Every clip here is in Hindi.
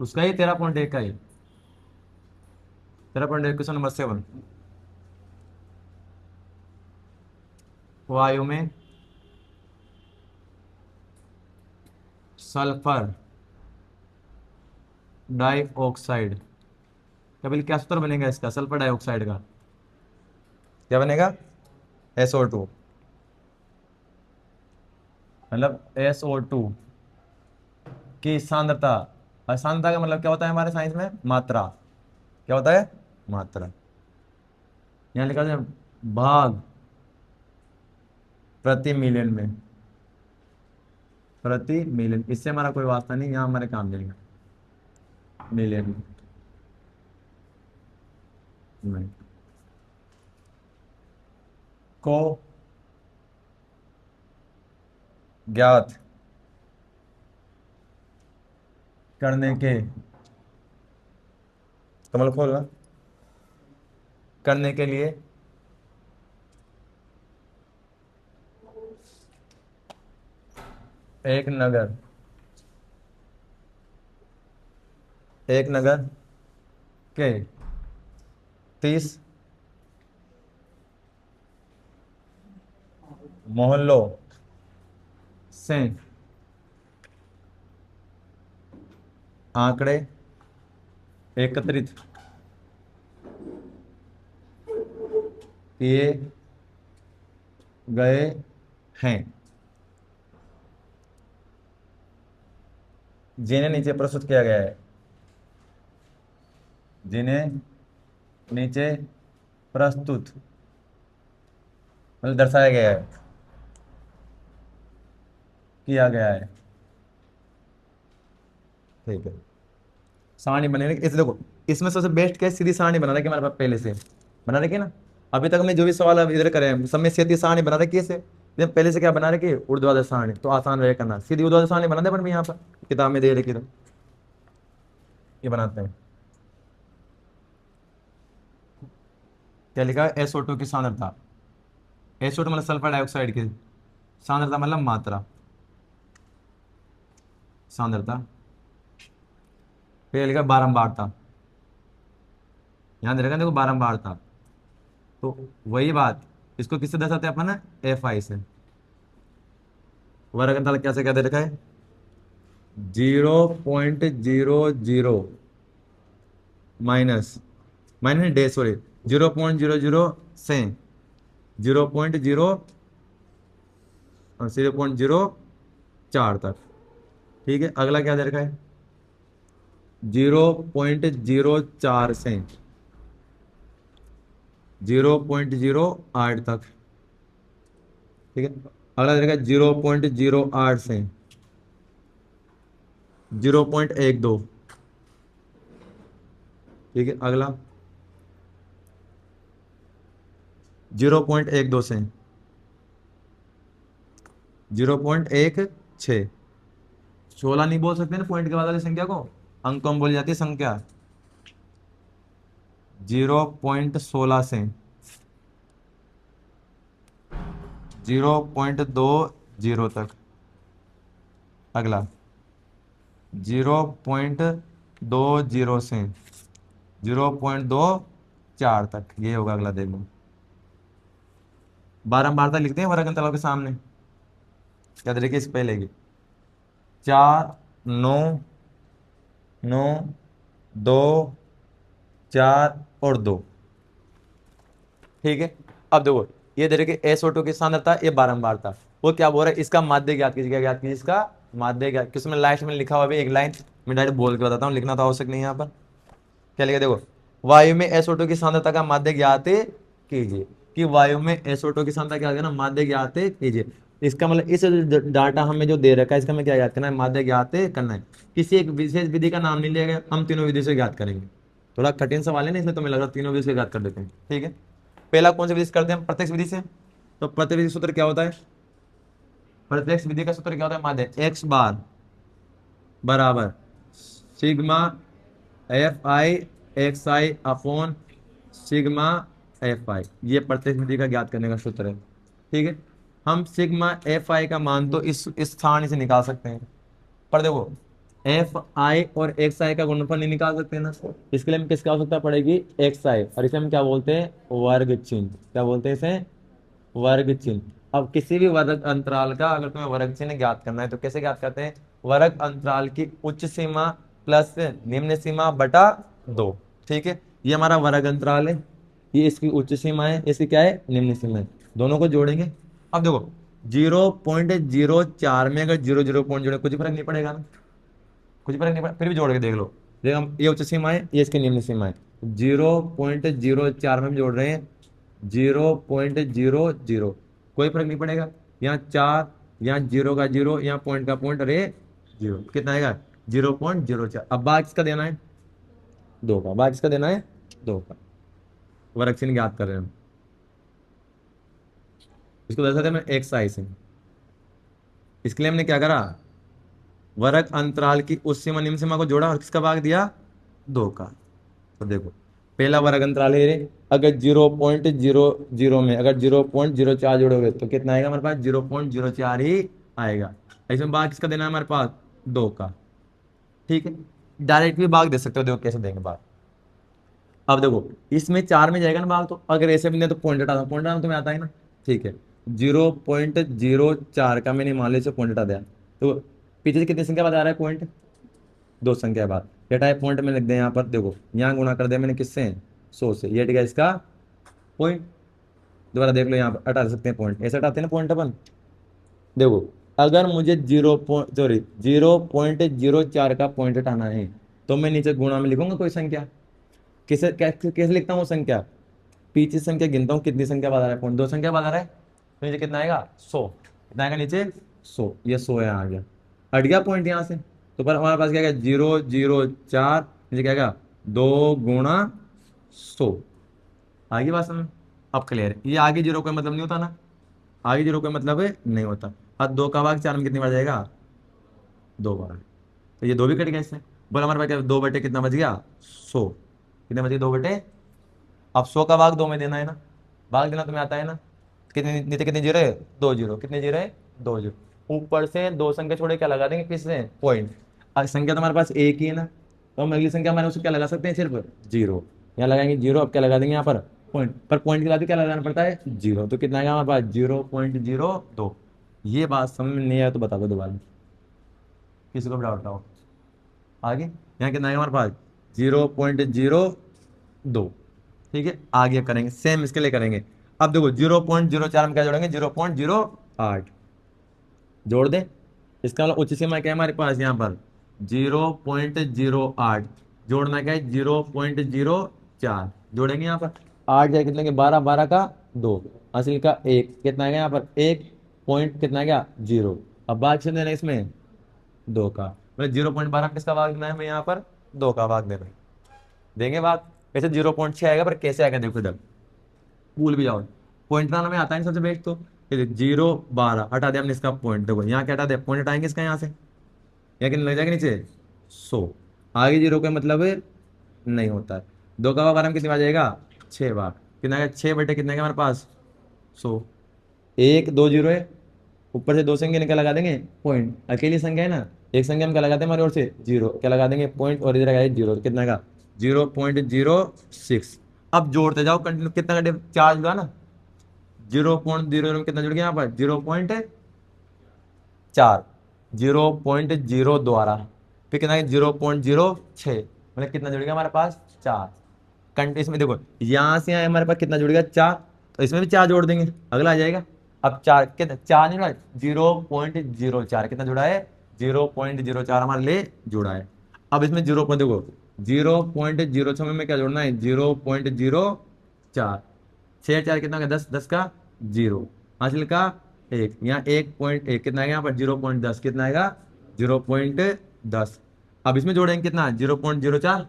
उसका ही 13.1 का ही 13.1 क्वेश्चन नंबर 7। वायु में सल्फर डाइऑक्साइड क्या बिल क्या सूत्र बनेगा इसका, सल्फर डाइऑक्साइड का क्या बनेगा, SO2, मतलब SO2 की सांद्रता। और सांद्रता का मतलब क्या होता है हमारे साइंस में, मात्रा। क्या होता है, मात्रा। यहाँ लिखा है भाग प्रति मिलियन में, प्रति मिलियन, इससे हमारा कोई वास्ता नहीं, यहाँ हमारे काम देगा मिलियन में को ज्ञात करने के, कमल खोलना, करने के लिए एक नगर, एक नगर के 30 मोहल्लों से आंकड़े एकत्रित किए गए हैं, जिन्हें नीचे प्रस्तुत किया गया है, जिन्हें नीचे प्रस्तुत मतलब दर्शाया गया है, किया गया है। ठीक है, सारणी बनेगी इस, देखो इसमें सबसे बेस्ट क्या है, सीधी सारणी बना रखी हमारे पास पहले से, बना रखी है ना। अभी तक हमने जो भी सवाल अब इधर करे हैं सब में सीधी सारणी बना रखी है से, जब पहले से क्या बना रखी है, ऊर्ध्वाधर सारणी, तो आसान रहेगा करना, सीधी ऊर्ध्वाधर सारणी बना दे अपन भी यहाँ पर किताब में दे रखी, तो ये बनाते हैं। क्या लिखा है, SO2 की सांद्रता, SO2 मतलब सल्फर डाइऑक्साइड की सांद्रता मतलब मात्रा, सांद्रता। फिर लिखा बारंबारता, ध्यान रखना, देखो बारंबारता, तो वही बात, इसको किससे दर्शाते हैं अपन, FI से। वर्ग अंतराल कैसे क्या दे रखा है, 0.00 माइनस, माइनस डे सॉरी, 0.00 से 0.04 तक। ठीक है, अगला क्या दे रखा है, 0.04 से 0.08 तक। ठीक है, अगला दे रखा है 0.08 से 0.12। ठीक है, अगला 0.12 से 0.16। 16 नहीं बोल सकते ना पॉइंट के बाद वाली संख्या को, अंकों में बोली जाती है संख्या। 0.16 से 0.20 तक। अगला 0.20 से 0.24 तक, ये होगा अगला, देखो बारंबारता लिखते हैं वर्ग अंतराल के सामने, क्या तरीके इस पहले की 4 9 9 2 4 और 2। ठीक है, अब देखो ये दे रखे SO2 की सांद्रता, ये बारंबारता, वो क्या बोल रहा है, इसका माध्य ज्ञात कीजिए, क्या ज्ञात कीजिए, इसका माध्य ज्ञात, किसमें लास्ट में लिखा हुआ भी एक लाइन, मैं डायरेक्ट बोल के बताता हूँ, लिखना तो आवश्यक नहीं है यहाँ पर। क्या लिखा, देखो वायु में SO2 की सांद्रता का माध्य ज्ञात कीजिए, कि वायु में SO2 की सांद्रता क्या ना, माध्य ज्ञात कीजिए। इसका मतलब इस डाटा हमें जो दे रखा है, इसका हमें क्या ज्ञात करना है, माध्य ज्ञात करना है। किसी एक विशेष विधि का नाम नहीं लिया गया, हम तीनों विधि से ज्ञात करेंगे। थोड़ा कठिन सवाल है ना, इसलिए तुम्हें लग रहा है तीनों विधि से ज्ञात कर देते हैं। ठीक है, पहला कौन सी विधि से करते हैं हम, प्रत्यक्ष विधि से। तो प्रत्यक्ष विधि सूत्र क्या होता है, प्रत्यक्ष विधि का सूत्र क्या होता है, माध्य x बार बराबर sigma FI XI upon sigma FI, ये प्रत्यक्ष विधि का ज्ञात करने का सूत्र है। ठीक है, हम सिग्मा FI का मान तो इस स्थान से निकाल सकते हैं, पर देखो एफ आई और एक्स आई का गुणनफल नहीं निकाल सकते ना, इसके लिए हमें किसकी आवश्यकता पड़ेगी, एक्स आई, और इसे हम क्या बोलते हैं, वर्ग चिन्ह। क्या बोलते हैं इसे, वर्ग चिन्ह। अब किसी भी वर्ग अंतराल का अगर तुम्हें वर्ग चिन्ह ज्ञात करना है तो कैसे ज्ञात करते हैं, वर्ग अंतराल की उच्च सीमा प्लस निम्न सीमा बटा 2। ठीक है, ये हमारा वर्ग अंतराल है, ये इसकी उच्च सीमा है, इसकी क्या है, निम्न सीमा है, दोनों को जोड़ेंगे। अब देखो 0.04 में अगर 0 0 जोड़े कुछ फर्क नहीं पड़ेगा ना, कुछ फर्क नहीं पड़ा, फिर भी जोड़ के देख लो। देखो हम ये उच्च सीमा है, ये इसकी निम्न सीमा है, 0.04 में हम जोड़ रहे हैं 0.00, कोई फर्क नहीं पड़ेगा, यहाँ 4, यहाँ 0 का 0, यहाँ पॉइंट का पॉइंट, अरे 0, कितना आएगा 0.04। अब भाग किसका देना है, 2 का, भाग किसका देना है, 2 का, वर्ग चिन्ह ज्ञात कर रहे हैं हम, इसको दर्शाते हैं एक्स आई से। इसके लिए हमने क्या करा, वर्ग अंतराल की उस सीमा निम्न सीमा को जोड़ा और किसका भाग दिया, 2 का। तो देखो पहला वर्ग अंतराल है ये, अगर 0.00 में अगर 0.04 जोड़ोगे तो कितना आएगा हमारे पास, 0.04 ही आएगा। इसमें भाग किसका देना है हमारे पास, 2 का। ठीक है, डायरेक्ट भी भाग दे सकते हो, देखो कैसे देंगे भाग। अब देखो इसमें 4 में जाएगा ना भाग, तो अगर ऐसे भी नहीं तो पॉइंट हटा दो, पॉइंट हटाना तुम्हें आता है ना, ठीक है। 0.04 का मैंने मान लीजिए पॉइंट हटा दिया, तो पीछे से कितनी संख्या बता रहा है, पॉइंट 2 संख्या बाद बेटा, है पॉइंट में लिख दे यहाँ पर, देखो यहाँ गुणा कर दिया मैंने किससे, 100 से, ये ठीक है इसका पॉइंट। दोबारा देख लो, यहाँ पर हटा सकते हैं पॉइंट, ऐसे हटाते हैं ना पॉइंट अपन। देखो अगर मुझे 0.04 का पॉइंट हटाना है तो मैं नीचे गुणा में लिखूंगा कोई संख्या, कैसे लिखता हूँ संख्या, पीछे संख्या गिनता हूँ, कितनी संख्या बता रहा है, पॉइंट 2 संख्या बता रहा है, तो नीचे कितना आएगा, 100, कितना आएगा नीचे 100, ये 100 यहाँ आ गया, हट गया पॉइंट यहाँ से। तो पर हमारे पास क्या आएगा, 0.04, नीचे क्या आएगा, 2 × 100, आगे बात समझ। अब क्लियर है, ये आगे जीरो कोई मतलब नहीं होता ना, आगे जीरो कोई मतलब है नहीं होता। अब 2 का भाग 4 में कितनी बार जाएगा, 2 बार, तो ये 2 भी कट गया इससे। बोल हमारे पास क्या, 2 बटे कितना बच गया, 100, कितने बचे, 2 बटे, अब 100 का भाग 2 में देना है ना, भाग देना तुम्हें आता है ना, कितने नीचे कितने जीरो है, 2 जीरो, कितने जीरो है, 2 जीरो, ऊपर से 2 संख्या छोड़े क्या लगा देंगे, किससे, पॉइंट। संख्या तो हमारे पास एक ही है ना, तो हम अगली संख्या हमारे उसको क्या लगा सकते हैं, सिर्फ जीरो, यहाँ लगाएंगे जीरो, अब क्या लगा देंगे यहाँ पर पॉइंट, पर पॉइंट के बाद भी क्या लगाना पड़ता है, जीरो, तो कितना आएगा हमारे पास, 0.02। ये बात समझ में नहीं आया तो बता दो दोबारा, किसी को डाउट ना हो। आगे यहाँ कितना आएगा हमारे पास, 0.02। ठीक है, आगे करेंगे सेम इसके लिए करेंगे। अब देखो 0.04 में क्या जोड़ेंगे, 0.08 जोड़ दे, इसका मतलब उच्च सीमा क्या है हमारे पास, यहाँ पर 0.08, जोड़ना क्या है, 0.04, जोड़ेंगे यहाँ पर 8 जाए कितने के, 12, 12 का 2, असल का 1, कितना आएगा यहाँ पर 1 पॉइंट, कितना गया 0। अब भाग से देना इसमें 2 का, मतलब 0.12 किसका भाग देना है हमें, यहाँ पर 2 का भाग देना है, देंगे भाग। वैसे 0.6 आएगा, पर कैसे आएगा देखो इधर, भूल भी जाओ, पॉइंट बनाना में आता है नहीं सबसे बेस्ट, तो 0.12 हटा दिया हमने इसका पॉइंट, देखो यहाँ क्या हटा दिया, पॉइंट हटाएंगे इसका यहाँ से, यहाँ कितने लग जाएगा नीचे 100, आगे जीरो का मतलब नहीं होता है। 2 का भाग में कितनी बार जाएगा, 6 बार, कितना है 6 बटे कितने का हमारे पास 100, 1 2 जीरो है, ऊपर से 2 संख्या क्या लगा देंगे, पॉइंट, अकेली संख्या है ना, एक संख्या हम क्या लगाते हैं हमारे ओर से, जीरो, क्या लगा देंगे पॉइंट, और इधर आएगा जीरो, कितना का 0.06। अब जोड़ते जाओ कंटिन्यू, कितना का चार्ज हुआ ना, 0.0 में कितना जुड़ गया यहाँ पर, 0.4, 0.0 द्वारा, फिर कितना 0.06, मतलब कितना जुड़ गया हमारे पास 4। कंट इसमें देखो यहाँ से यहाँ हमारे पास कितना जुड़ गया 4, तो इसमें भी 4 जोड़ देंगे, अगला आ जाएगा। अब 4 कितना, 4 नहीं जुड़ा, 0.04, कितना जुड़ा है, 0.04 हमारे लिए जुड़ा है। अब इसमें 0 पर देखो 0.06 में क्या जोड़ना है, 0.04, 6 4 कितना का 10, 10 का 0, हासिल का 1, यहाँ 1.1, कितना आएगा यहाँ पर 0.10, कितना आएगा 0.10। अब इसमें जोड़ेंगे कितना 0.04,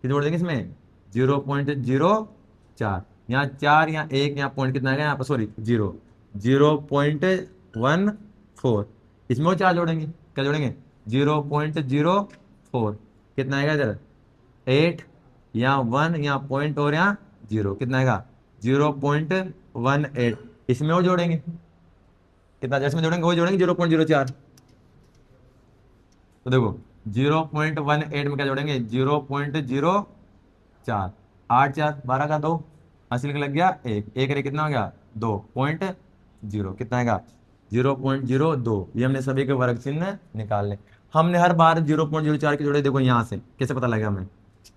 कितना जोड़ देंगे इसमें 0.04, यहाँ 4, यहाँ 1, यहाँ पॉइंट कितना आएगा यहाँ पर, सॉरी 0, 0.14, इसमें वो 4 जोड़ेंगे, क्या जोड़ेंगे 0.04, कितना आएगा इधर 8, यहाँ 1, यहाँ पॉइंट और यहाँ 0, कितना आएगा 0.18, इसमें और जोड़ेंगे कितना, जैसे में जोड़ेंगे वो जोड़ेंगे 0.04। तो देखो 0.18 में क्या जोड़ेंगे, 0.04, 8 4 12 का 2, हासिल का लग गया एक रे कितना हो गया 2.0, कितना आएगा 0.02। ये हमने सभी के वर्ग चिन्ह निकाल ले। हमने हर बार 0.04 के जोड़े, देखो यहाँ से कैसे पता लगा हमें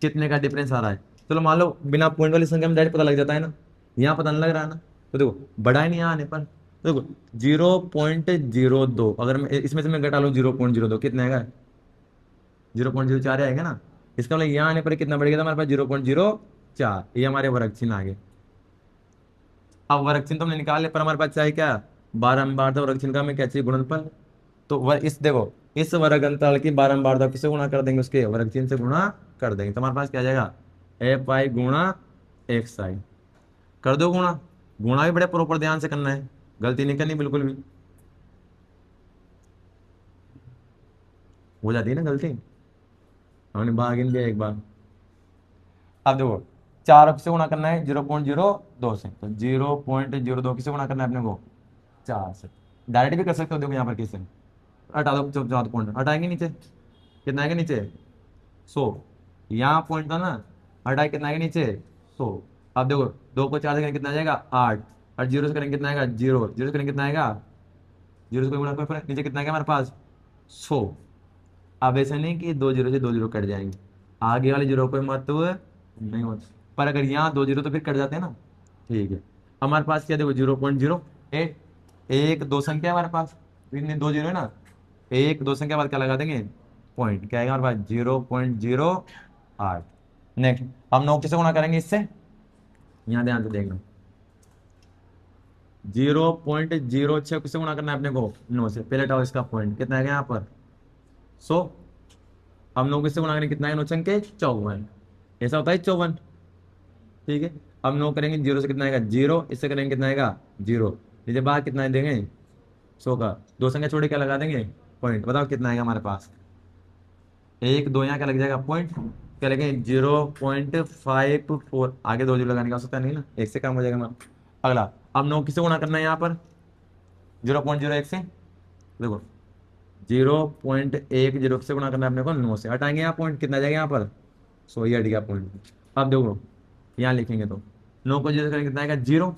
कितने का डिफरेंस आ रहा है। चलो मान लो बिना पॉइंट वाली संख्या में डायरेक्ट पता लग जाता है ना, यहाँ पता नहीं लग रहा है ना, तो देखो बड़ा ही नहीं आने पर, तो देखो 0.02, अगर मैं इसमें से मैं घटा लूँ 0.02 कितना आएगा 0.04 आएगा ना। इसका मतलब यहाँ आने पर कितना बढ़ गया था हमारे पास 0.04, ये हमारे वर्ग चिन्ह आ गए। अब वर्ग चिन्ह तो हमने निकाल लिया, पर हमारे पास चाहिए क्या, बारंबारता वर्ग चिन्ह का हमें क्या चाहिए, गुणनफल। तो इस देखो इस वर्ग अंतराल की बारंबारता किससे गुणा कर देंगे, उसके वर्ग चिन्ह से गुणा कर देंगे, तो हमारे पास क्या आ जाएगा एफ आई गुणा एक्स आई। कर दो गुणा, गुणा भी बड़े प्रॉपर ध्यान से करना है, गलती नहीं करनी बिल्कुल भी, हो जाती है ना गलती, हमने भाग इन दिया एक बार। अब देखो 4 से गुणा करना है 0.02 से, तो 0.02 किसे गुणा करना है अपने को 4 से। डायरेक्ट भी कर सकते हो, देखो यहाँ पर किसे हटा दो, चुप जाओ पॉइंट हटाएंगे नीचे, कितना आएगा नीचे 100, यहाँ पॉइंट था ना, हटाए कितना आएगा नीचे 100। अब देखो 2 को 4 से करेंगे कितना आ जाएगा 8, और 0 से करेंगे कितना आएगा 0, 0 से करेंगे कितना आएगा 0 से कोई गुणा कोई नीचे कितना आएगा हमारे पास 100। अब ऐसा नहीं कि 2 जीरो से 2 जीरो कट जाएंगे, आगे वाले जीरो कोई महत्व नहीं होता, पर अगर यहाँ 2 जीरो तो फिर कट जाते हैं ना। ठीक है, हमारे पास क्या देखो 0.08, एक दो संख्या है हमारे पास, इतने 2 जीरो है ना, एक दो संख्या बाद क्या लगा देंगे पॉइंट, क्या आएगा हमारे पास 0.08। नेक्स्ट हम 9 किसे गुणा करेंगे इससे, यहाँ ध्यान से देखना 0.06 किसे गुणा करना है अपने को 9 से, पहले टाओ इसका पॉइंट कितना आएगा यहाँ पर 100। हम लोग इससे गुणा करेंगे कितना है 9 के 54, ऐसा होता है 54। ठीक है, अब 9 करेंगे 0 से कितना आएगा 0, इससे करेंगे कितना आएगा 0, नीचे बाहर कितना देंगे 100 का, दो संख्या छोड़ के क्या लगा देंगे पॉइंट, बताओ कितना आएगा हमारे पास, एक दो यहाँ क्या लग जाएगा पॉइंट, क्या लगेंगे 0.54, आगे 2 जीरो लगाने का आवश्यकता नहीं ना, एक से कम हो जाएगा हमारा। अगला अब 9 किससे गुणा करना है यहाँ पर 0.01 से, देखो 0.10 से गुणा करना है अपने को 9 से, हटाएंगे यहाँ पॉइंट कितना जाएगा यहाँ पर 100, ये हट गया पॉइंट। अब देखो यहाँ लिखेंगे तो 9 को 0 से करेंगे कितना आएगा 0,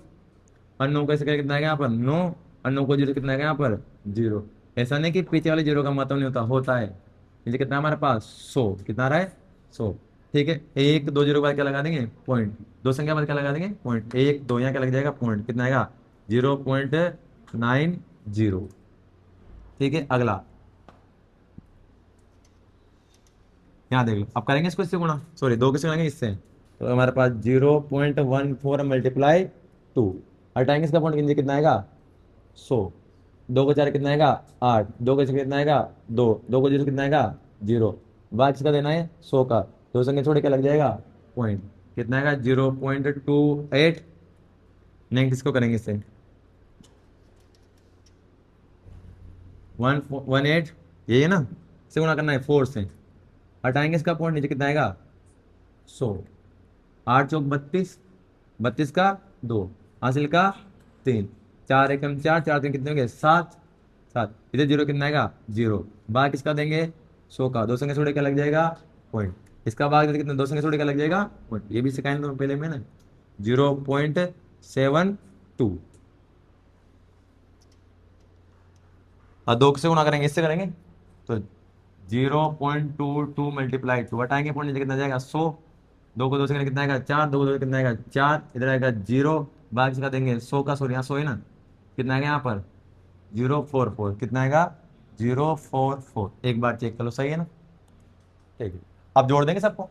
और 9 को ऐसे करेंगे कितना आएगा यहाँ पर 9, और 9 को 0 कितना आएगा यहाँ पर 0। ऐसा नहीं कि पीछे वाले 0 का मतलब नहीं होता, होता है। ये कितना हमारे पास 100, कितना आ रहा है 100। ठीक है, एक दो जीरो के बाद क्या लगा देंगे पॉइंट, दो संख्या बाद क्या लगा देंगे पॉइंट, एक दो यहाँ क्या लग जाएगा पॉइंट, कितना आएगा 0.90। ठीक है, अगला यहाँ देख लो, अब करेंगे इसको इससे गुणा, सॉरी 2 किससे करेंगे इससे, तो हमारे पास 0.14 मल्टीप्लाई 2, हटाएंगे इसका पॉइंट कितना आएगा 100, 2 को 4 कितना आएगा 8, 2 को 6 कितना आएगा 2, 2 को 0 कितना आएगा 0, बाद किसका देना है 100 का, दो संख्या छोड़ क्या लग जाएगा पॉइंट, कितना आएगा 0.28। नेक्स्ट इसको करेंगे इससे 118, यही है ना, से गुणा करना है 4 से, हटाएंगे इसका पॉइंट नीचे कितना आएगा 100, 8 चौक 32, 32 का 2, हासिल का 3, 4 एकम 4, 4 3 कितने होंगे 7, 7, इधर 0 कितना आएगा 0, भाग किसका देंगे 100 का, दो संख्या छोड़े क्या लग जाएगा पॉइंट, इसका भाग देते कितना, दो संख्या छोड़े क्या लग जाएगा पॉइंट, ये भी सिखाएंगे तो पहले में ना 0.72। और 2 से गुणा करेंगे इससे करेंगे तो 0.22 मल्टीप्लाई 2, हटाएंगे पॉइंट नीचे कितना जाएगा 100, 2 को 2 से करेंगे कितना आएगा 4, 2 को 2 से कितना आएगा 4, इधर आएगा 0, बाकी इसका देंगे 100 का, सॉरी यहाँ 100 है ना, कितना आएगा यहाँ पर 044, कितना आएगा 044, एक बार चेक कर लो सही है ना। ठीक है, अब जोड़ देंगे सबको,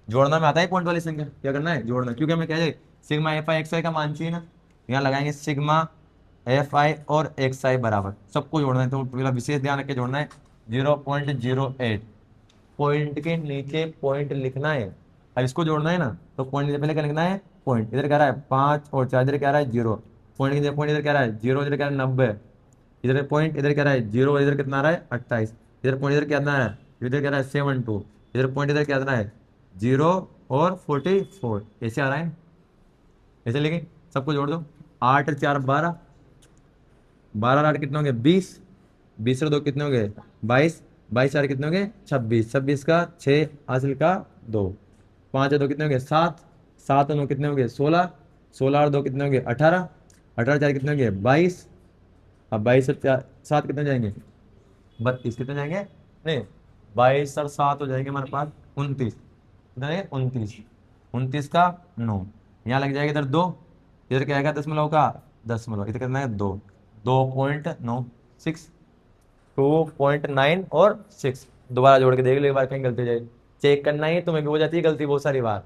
जोड़ना में आता है पॉइंट वाली संख्या, क्या करना है जोड़ना, क्योंकि हमें क्या है सिग्मा एफ आई एक्स आई का मान चाहिए ना, यहाँ लगाएंगे सिग्मा एफ आई और एक्स आई बराबर, सबको जोड़ना है, तो पहला विशेष ध्यान रख के जोड़ना है 0.08, पॉइंट के नीचे पॉइंट लिखना है। अब इसको जोड़ना है ना, तो पॉइंट पहले क्या लिखना है पॉइंट, इधर क्या रहा है 5 और 4, इधर क्या रहा है 0, पॉइंट इधर क्या रहा है 0, इधर क्या रहा है 90, इधर पॉइंट इधर क्या रहा है 0, इधर कितना आ रहा है 28, इधर पॉइंट इधर क्या आ रहा है, इधर क्या रहा है 72, इधर पॉइंट इधर क्या आ रहा है 0 और 44, ऐसे आ रहा है, ऐसे लिखे, सबको जोड़ दो, 8 और 4 12, 12 और 8 कितने होंगे 20, 20 और 2 कितने होंगे 22, 22 4 कितने हो गए 26, 26 का 6 हासिल का 2, 5 और 2 कितने हो गए 7, 7 और 9 कितने हो गए 16, 16 और 2 कितने हो गए 18, 18 4 कितने हो गए 22। अब 22 और 4 7 कितने हो जाएंगे 32, कितने जाएंगे नहीं 22 और 7 हो जाएंगे हमारे पास 29, कितने जाएंगे 29, 29 का 9, यहाँ लग जाएगा इधर 2, इधर क्या आएगा दशमलव का दशमलव, इधर कितना है 2, 2.96, 2.9 और 6, दोबारा जोड़ के देख लो एक बार कहीं गलती हो जाए, चेक करना ही है तुम्हें भी हो जाती है गलती बहुत सारी बार,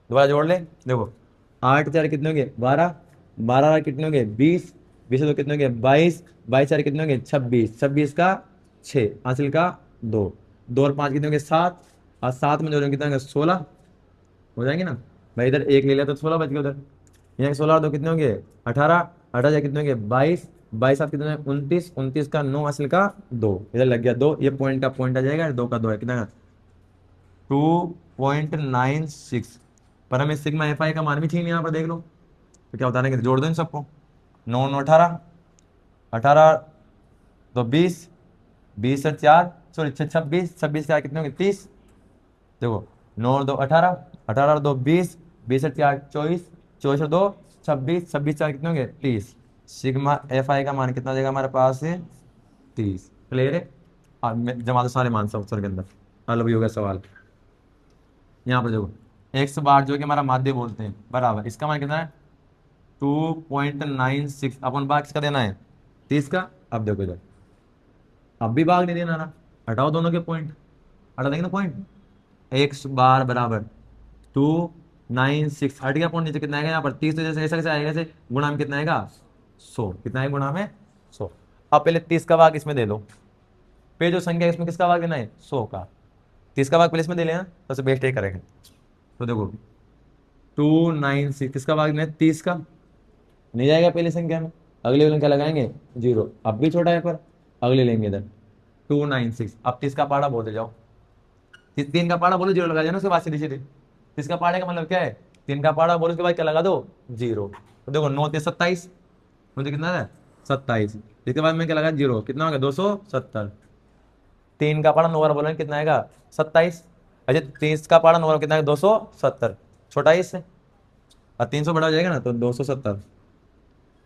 दोबारा जोड़ ले देखो 8 4 कितने हो गए 12, 12 कितने हो गए 20, 20 दो कितने हो गए 22, 22 4 कितने हो गए 26, 26 का 6 हासिल का 2, 2 और 5 कितने हो गए 7, और 7 में जोड़ेंगे कितने हो गए 16, हो जाएंगे ना भाई, इधर एक ले लिया तो 16 बच गया उधर, यहाँ 16 और 2 कितने होंगे 18, 18 कितने होंगे 22, 22 सात कितने 29, 29 का 9 हासिल का 2, इधर लग गया 2, ये पॉइंट का पॉइंट आ जाएगा 2 का 2 है कितना 2.96, पर हमें सिग्मा एफ आई का मान भी चाहिए यहाँ पर देख लो, तो क्या बताने के जोड़ दो इन सबको, 9 9 18, 18 तो 20, 20 और 4 सॉरी 26, 26 4 कितने होंगे 30, देखो 9 और 2 18, 18 और 2 20, 20 और 4 24, 24 और 2 26, 26 4 कितने होंगे 30, सिग्मा एफ आई का मान कितना देगा हमारे पास है 30, क्लियर है। अब जमा दो सारे मान सब उत्तर के अंदर, हल भी हो गया सवाल। यहाँ पर देखो एक्स बार जो कि हमारा माध्य बोलते हैं बराबर, इसका मान कितना है 2.96, अपन भाग किसका देना है 30 का। अब देखो इधर अब भी भाग नहीं देना ना, हटाओ दोनों के पॉइंट, हटा देंगे ना पॉइंट, एक्स बार बराबर 296, हट गया पॉइंट नीचे कितना आएगा यहाँ पर 30, तो जैसे ऐसा कैसे आएगा, जैसे गुणा में कितना आएगा 100, कितना है गुणा में 100। अब पहले 30 का भाग इसमें दे दो, पे जो संख्या है इसमें किसका भाग देना है 100 का, 30 का भाग पहले इसमें दे लेना, सबसे बेस्ट ये करेंगे। तो देखो 296 किसका भाग देना है 30 का, नहीं जाएगा पहले संख्या में, अगले वाले क्या लगाएंगे 0, अब भी छोटा है पर अगले लेंगे इधर 296, अब 30 का पाड़ा बोलते जाओ, 3 का पाड़ा बोलो 0 लगा जाना उसके बाद सीधे सीधे, 30 का पाड़े का मतलब क्या है 3 का पाड़ा बोलो उसके बाद क्या लगा दो 0, तो देखो 9 3 27, मुझे कितना है 27, इसके बाद में क्या लगा 0, कितना होगा 270, 3 का पाड़ा 9 बार बोलेंगे कितना आएगा 27, अच्छा 30 का पाड़ा 9 बार कितना है 270, छोटा है इससे, और 300 बड़ा हो जाएगा ना तो 270,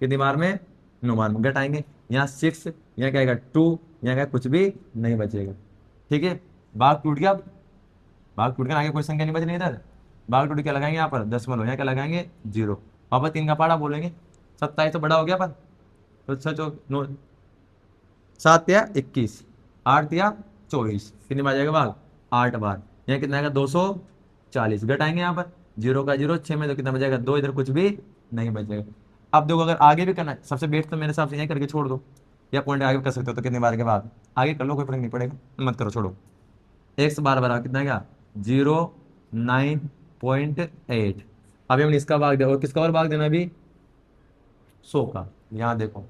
कितनी बार में 9 बार में घटाएंगे, यहाँ 6, यहाँ क्या आएगा 2, यहाँ क्या कुछ भी नहीं बचेगा, ठीक है। भाग टूट गया, भाग टूट गया, आगे कोई संख्या नहीं बच रही इधर, भाग टूट क्या लगाएंगे यहाँ पर दशमलव, यहाँ क्या लगाएंगे 0, वापस 3 का पाड़ा बोलेंगे, 27 तो बड़ा हो गया पर, तो सच 7 या 21, 8 या 24, कितनी बार जाएगा भाग 8 बार, यहाँ कितना आएगा 240, घटाएंगे यहाँ पर 0 का 0 6 में तो कितना बचेगा 2, इधर कुछ भी नहीं बचेगा। अब देखो अगर आगे भी करना है, सबसे बेस्ट तो मेरे हिसाब से यही करके छोड़ दो, या पॉइंट आगे भी कर सकते हो, तो कितनी बार के बाद आगे कर लो, कोई फर्क नहीं पड़ेगा, मत करो छोड़ो। एक्स बार बराबर कितना क्या 09.8, अभी हमने इसका भाग दिया और किसका और भाग देना अभी 100 का, यहाँ देखो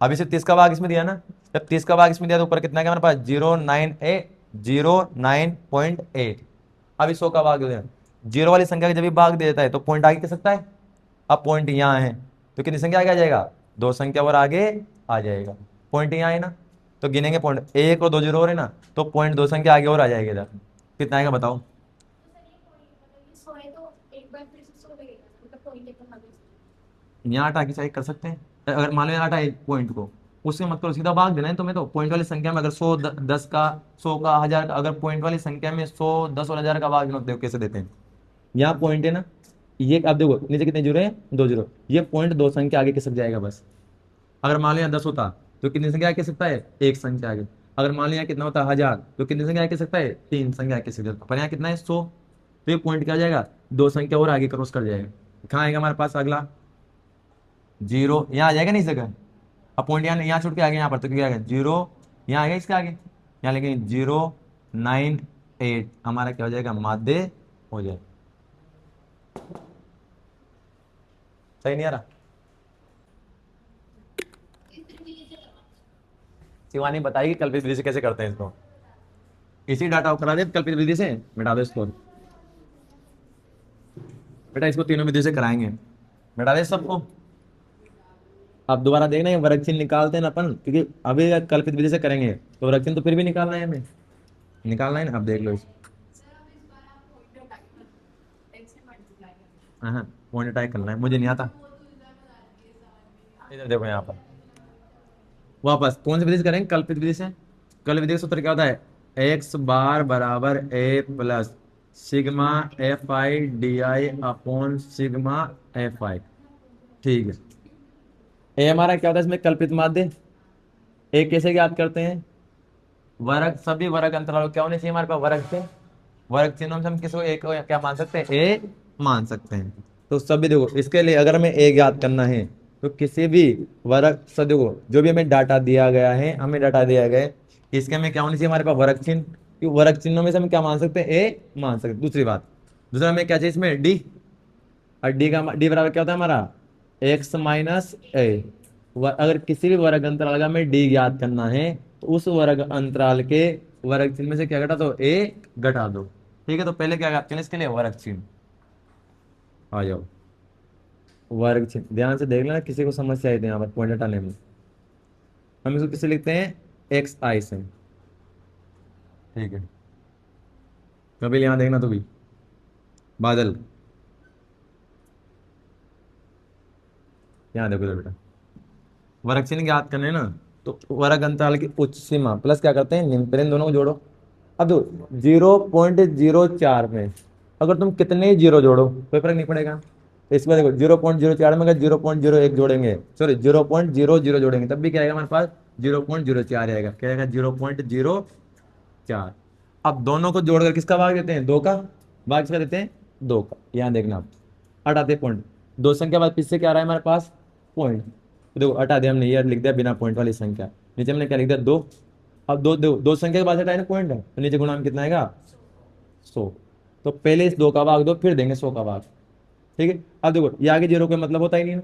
अभी से 30 का भाग इसमें दिया ना, जब 30 का भाग इसमें दिया तो ऊपर कितना है हमारे पास 0.8, अभी 100 का भाग दे देना, जीरो वाली संख्या का जब भी भाग दे देता है तो पॉइंट आगे कर सकता है, अब पॉइंट यहाँ है तो कितनी संख्या आगे आ जाएगा 2 संख्या और आगे आ जाएगा, पॉइंट यहाँ है ना, तो गिनेंगे पॉइंट 1 और 2 जीरो हो रहे ना, तो पॉइंट 2 संख्या आगे और आ जाएगी इधर, कितना आएगा बताओ, यहाँ हटा के चेक कर सकते हैं, अगर मान लो यहाँ हटा एक पॉइंट को, उससे मत करो सीधा भाग देना है तुम्हें, तो पॉइंट वाली संख्या में अगर 100 10 का 100 का 1000 का, अगर पॉइंट वाली संख्या में 100 10 और 1000 का भाग देना, देखो कैसे देते हैं, यहाँ पॉइंट है ना, ये आप देखो नीचे कितने जीरो है 2 जीरो, ये पॉइंट 2 संख्या आगे खिसक जाएगा बस, अगर मान लिया 10 होता तो कितनी संख्या आगे सकता है 1 संख्या आगे, अगर मान लिया कितना होता है 1000 तो कितनी संख्या आगे सकता है 3 संख्या आगे सकता है, पर यहाँ कितना है 100, तो ये पॉइंट क्या आ जाएगा 2 संख्या और आगे क्रॉस कर जाएगा, कहाँ आएगा हमारे पास अगला 0, यहाँ आ जाएगा नहीं इस जगह, अब पॉइंट यहाँ छूट के आ गया यहाँ पर, तो क्या आएगा 0, यहाँ आएगा इसके आगे, यहाँ लेकिन 098 हमारा क्या हो जाएगा माध्य हो जाएगा, सही नहीं आ रहा, शिवानी बताएगी कल्पित विधि से कैसे करते हैं इसको, इसी डाटा को करा दे कल्पित विधि से मिटा दो इसको, बेटा इसको तीनों विधि से कराएंगे, मिटा दे सबको, अब दोबारा देखना है वर्ग चिन्ह निकालते हैं ना अपन, क्योंकि अभी अगर कल्पित विधि से करेंगे तो वर्ग चिन्ह तो फिर भी निकालना है हमें, निकालना है ना। अब देख लो इस, हाँ पॉइंट टाइप करना है, मुझे नहीं आता। इधर देखो यहाँ पर वापस कौन सी विधि से करेंगे, कल्पित विधि से। कल्पित विधि का सूत्र क्या होता है, एक्स बार बराबर A plus sigma f i d i upon sigma f i. ठीक है, ए हमारा क्या होता है इसमें, कल्पित माध्य। ए कैसे याद करते हैं, वर्ग, सभी वर्ग अंतराल क्या होने चाहिए हमारे पास, वर्ग चिन्ह। वर्ग चिन्हों से हम किसको एक को क्या मान सकते हैं, ए मान सकते हैं। तो सभी देखो इसके लिए अगर हमें ए याद करना है तो किसी भी वर्ग, सब देखो जो भी हमें डाटा दिया गया है, हमें डाटा दिया गया है, इसके में क्या होनी चाहिए हमारे पास, वर्ग चिन्ह। क्योंकि वर्ग चिन्हों में से हम क्या मान सकते हैं, ए मान सकते हैं। दूसरी बात, दूसरा हमें क्या चाहिए इसमें, डी। और डी का डी बराबर क्या होता है हमारा, एक्स माइनस ए। अगर किसी भी वर्ग अंतराल का हमें डी ज्ञात करना है तो उस वर्ग अंतराल के वर्ग चिन्ह में से क्या घटा दो, ए घटा दो। ठीक है, तो पहले क्या ज्ञात करना इसके लिए, वर्ग चिन्ह। आ जाओ, वर्ग चिन्ह ध्यान से देख लेना, किसी को समस्या आई थी यहाँ पर पॉइंट हटाने में। हम इसको किससे लिखते हैं, एक्स आई से। ठीक है, कभी यहाँ देखना तो भी, बादल यहाँ देखो इधर बेटा, वर्ग चिन्ह ज्ञात करने ना, तो वर्ग अंतराल की उच्च सीमा प्लस क्या करते हैं, निम्न, पहले इन दोनों को जोड़ो। अब दो 0.04 में अगर तुम कितने ही जीरो जोड़ो कोई फर्क नहीं पड़ेगा। तो इसमें देखो 0.04 में अगर 0.01 जोड़ेंगे, सॉरी 0.00 जोड़ेंगे तब भी क्या आएगा हमारे पास, 0.04 आएगा। क्या आएगा, 0.04। अब दोनों को जोड़कर किसका भाग देते हैं, दो का। भाग किसका देते हैं, दो का। यहाँ देखना आप, हटाते पॉइंट, दो संख्या बाद पीछे क्या आ रहा है हमारे पास, पॉइंट। तो देखो हटा दिया हमने, ये लिख दिया बिना पॉइंट वाली संख्या, नीचे हमने क्या लिख दिया, दो। अब दो दो, दो संख्या के बाद हटाए ना पॉइंट, तो नीचे गुणा में कितना आएगा, 100। तो पहले इस दो का भाग दो, फिर देंगे 100 का भाग। ठीक है, अब देखो ये आगे जीरो का मतलब होता ही नहीं है,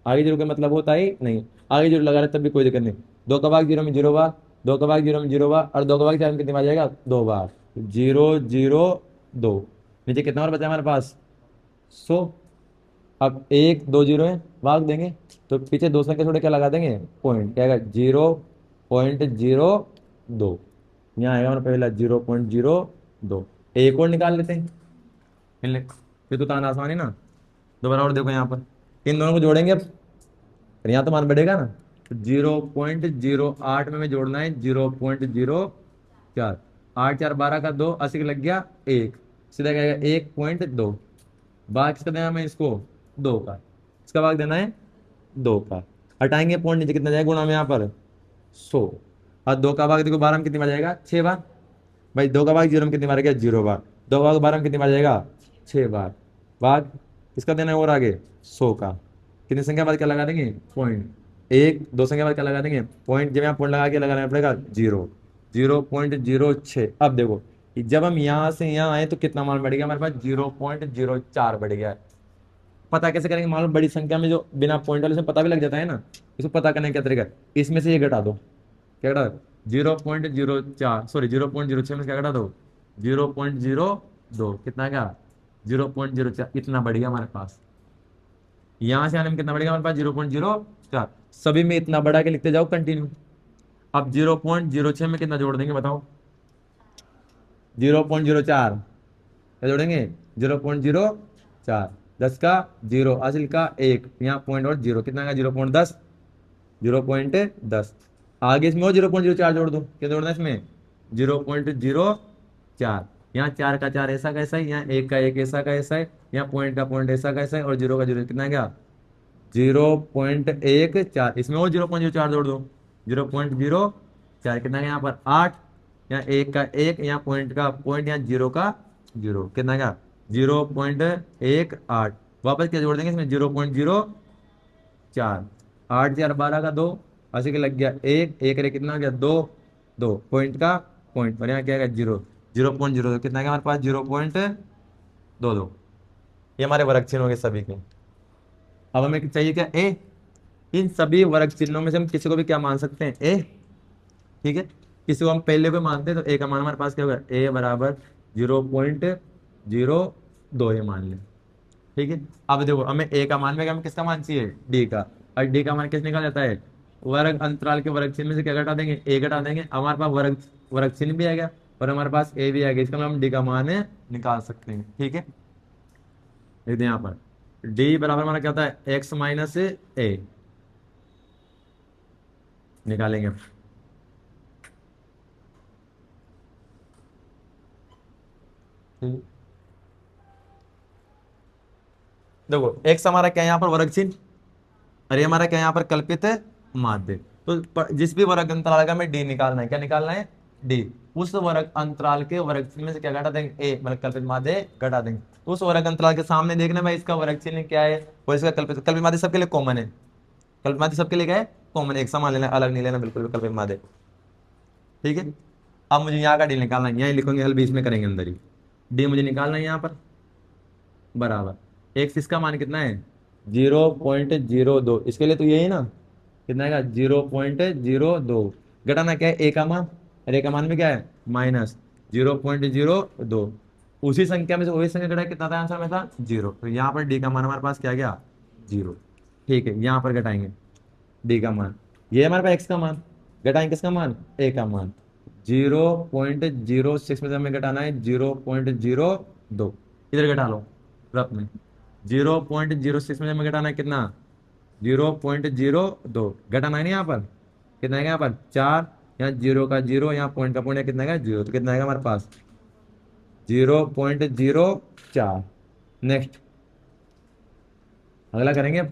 आगे जीरो का मतलब होता ही नहीं। आगे जीरो लगा रहे तब भी कोई दिक्कत नहीं, दो का भाग जीरो में जीरो बार, दो का भाग जीरो में जीरो बार, और दो का भाग चार में कितनी बार जाएगा, दो बार। 0 0 2, नीचे कितना और बचा हमारे पास, 100। अब एक दो जीरो है, भाग देंगे तो पीछे दो संख्या छोड़े क्या लगा देंगे, पॉइंट। क्या आएगा, 0.02। यहाँ आएगा हमारा पहला 0.02। एक और निकाल लेते हैं, फिर तो तान आसान है ना। दोबारा और देखो यहाँ पर, इन दोनों को जोड़ेंगे अब, फिर यहाँ तो मान बढ़ेगा ना। तो 0.08 में हमें जोड़ना है 0.04। 8 4 12 का 2, 80 का लग गया 1, सीधा क्या आएगा 1.2। भाग किसका देना है हमें इसको, दो का। इसका भाग देना है दो का। हटाएंगे पॉइंट, नीचे कितना जाएगा गुणा में यहाँ पर 100। और दो का भाग देखो 12 में कितनी बार जाएगा, 6 बार। भाई दो का भाग जीरो में कितनी बार गया, 0 बार। दो का भाग 12 में कितनी बार जाएगा, 6 बार। भाग किसका देना है और आगे 100 का। कितनी संख्या बाद क्या लगा देंगे, पॉइंट। एक दो संख्या बाद क्या लगा देंगे, पॉइंट। जब यहाँ पॉइंट लगा के लगाना पड़ेगा 0, 0.06। अब देखो जब हम यहाँ से यहाँ आए तो कितना मान बढ़ गया हमारे पास, 0.04 बढ़ गया है। पता कैसे करेंगे, मालूम बड़ी संख्या में जो बिना पॉइंट वाले से पता भी लग जाता है ना, इसको पता करने का क्या तरीका है, इसमें से ये घटा दो। क्या घटा, 0.04, सॉरी 0.06 में क्या घटा दो, 0.02। कितना क्या, 0.04। इतना बढ़ गया हमारे पास। यहां से आने में कितना बढ़ेगा हमारे पास, 0.04। सभी में इतना बढ़ा के लिखते जाओ कंटिन्यू। अब 0.06 में कितना जोड़ देंगे बताओ, 0.04। क्या जोड़ेंगे, 0.04। 10 का 0, हासिल का 1, यहाँ पॉइंट और 0, कितना का 0.10। 0.10 आगे इसमें और 0.04 जोड़ दो। क्या जोड़ना है इसमें, 0.04। यहाँ 4 का 4 ऐसा कैसा है, यहाँ 1 का 1 ऐसा का ऐसा है, यहाँ पॉइंट का पॉइंट ऐसा कैसा है, और 0 का 0 कितना है क्या, 0.14। इसमें और 0.04 जोड़ दो, 0.04। कितना है यहाँ पर 8, यहाँ 1 का 1, यहाँ पॉइंट का पॉइंट, यहाँ 0 का 0, कितना का 0.18। वापस क्या जोड़ देंगे इसमें, 0.04। 8 4 12 का 2, 80 के लग गया 1, 1 रे कितना हो गया 2, 2 पॉइंट का पॉइंट, और यहाँ क्या है 0, 0.02। कितना है हमारे पास, 0.22। ये हमारे वर्ग चिन्ह हो गए सभी के। अब हमें चाहिए क्या, ए। इन सभी वर्ग चिन्हों में से हम किसी को भी क्या मान सकते हैं, ए। ठीक है, किसी को हम पहले को मानते हैं तो ए का मान हमारे पास क्या होगा, ए बराबर 0.02 ये मान लें। ठीक है, अब देखो हमें ए का मान में, हमें किसका मान चाहिए, डी का। और डी का मान किस निकाल जाता है, वर्ग अंतराल के वर्ग चिन्ह में से क्या घटा देंगे, ए घटा देंगे। हमारे पास वर्ग वर्ग चिन्ह भी आ गया और हमारे पास ए भी आ गया, इसका मतलब हम डी का मान निकाल सकते हैं। ठीक है, देखते हैं यहाँ पर डी बराबर हमारा क्या होता है, एक्स माइनस ए, निकालेंगे। देखो एक्स हमारा क्या है यहाँ पर, वर्ग चिन्ह, और ये हमारा क्या है यहाँ पर, कल्पित माध्य। तो जिस भी वर्ग अंतराल का हमें डी निकालना है, क्या निकालना है, डी। उस वर्ग अंतराल के वर्ग चिन्ह में से क्या घटा देंगे, ए, मतलब कल्पित माध्य घटा देंगे। तो उस वर्ग अंतराल के सामने देखना भाई इसका वर्ग चिन्ह क्या है, और इसका कल्पित कल्पित माध्य सबके लिए कॉमन है। कल्पित माध्य सबके लिए क्या है, कॉमन, एक समान लेना, अलग नहीं लेना बिल्कुल भी कल्पित माध्य। ठीक है, अब मुझे यहाँ का डी निकालना है, यहीं लिखेंगे, हल बीच में करेंगे अंदर ही। डी मुझे निकालना है यहाँ पर, बराबर एक्स, इसका मान कितना है, 0.02, इसके लिए तो यही ना, कितना आएगा, 0.02। घटाना क्या है, ए का मान, और ए का मान में क्या है, माइनस 0.02। उसी संख्या में से वही संख्या घटाए, कितना था आंसर में था, 0। तो यहाँ पर डी का मान हमारे पास क्या गया, 0। ठीक है, यहाँ पर घटाएंगे डी का मान, ये हमारे पास एक्स का मान, घटाएंगे किसका मान, ए का मान। 0.06 में से हमें घटाना है 0.02, इधर घटा लो रफ में। 0.06 में से हमें घटाना है कितना, 0.02, घटाना है ना यहाँ पर, कितना आएगा यहाँ पर, 4, यहाँ 0 का 0, यहाँ पॉइंट का पॉइंट कितना आएगा, 0, तो कितना आएगा हमारे पास, 0.04। नेक्स्ट अगला करेंगे,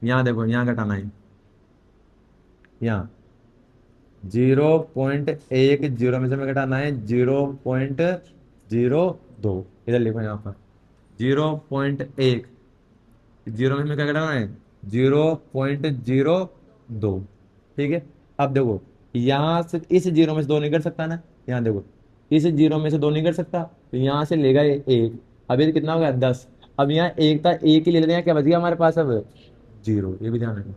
यहाँ देखो, यहाँ घटाना है, यहाँ 0.10 में से हमें घटाना है 0.02, इधर लिखो यहाँ पर 0.1, 0 में हमें क्या घटाना है, 0.02। ठीक है, अब देखो यहाँ से इस 0 में से 2 नहीं कर सकता ना, यहाँ देखो इस 0 में से 2 नहीं कर सकता, तो यहाँ से लेगा ये 1, अब ये कितना हो गया, 10। अब यहाँ 1 था, 1 ही ले लेते हैं, क्या बच गया हमारे पास अब, 0, ये भी ध्यान रखना।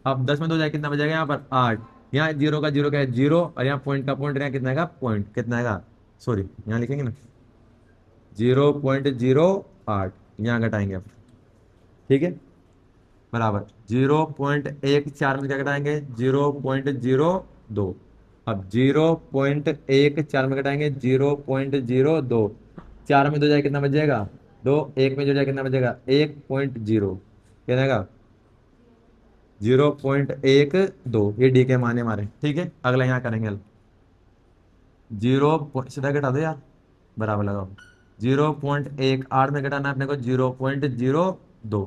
अब 10 में 2 जाए कितना बचेगा यहाँ पर, 8। यहाँ 0 का 0 क्या है, 0, और यहाँ पॉइंट का पॉइंट यहाँ कितना आएगा, पॉइंट कितना आएगा, सॉरी यहाँ लिखेंगे ना 0.08, यहाँ घटाएंगे अब। ठीक है, बराबर 0.14 में क्या घटाएंगे, 0.02। अब 0.14 में घटाएंगे 0.02, 4 में 2 जाए कितना बच जाएगा, 2, 1 में जो जाए कितना बचेगा, 1.0, कितना आएगा, 0.12। ये डी के माने हमारे। ठीक है, अगला यहाँ करेंगे हल, सीधा घटा दो यार, बराबर लगाओ, 0.18 में घटाना है अपने को 0.02,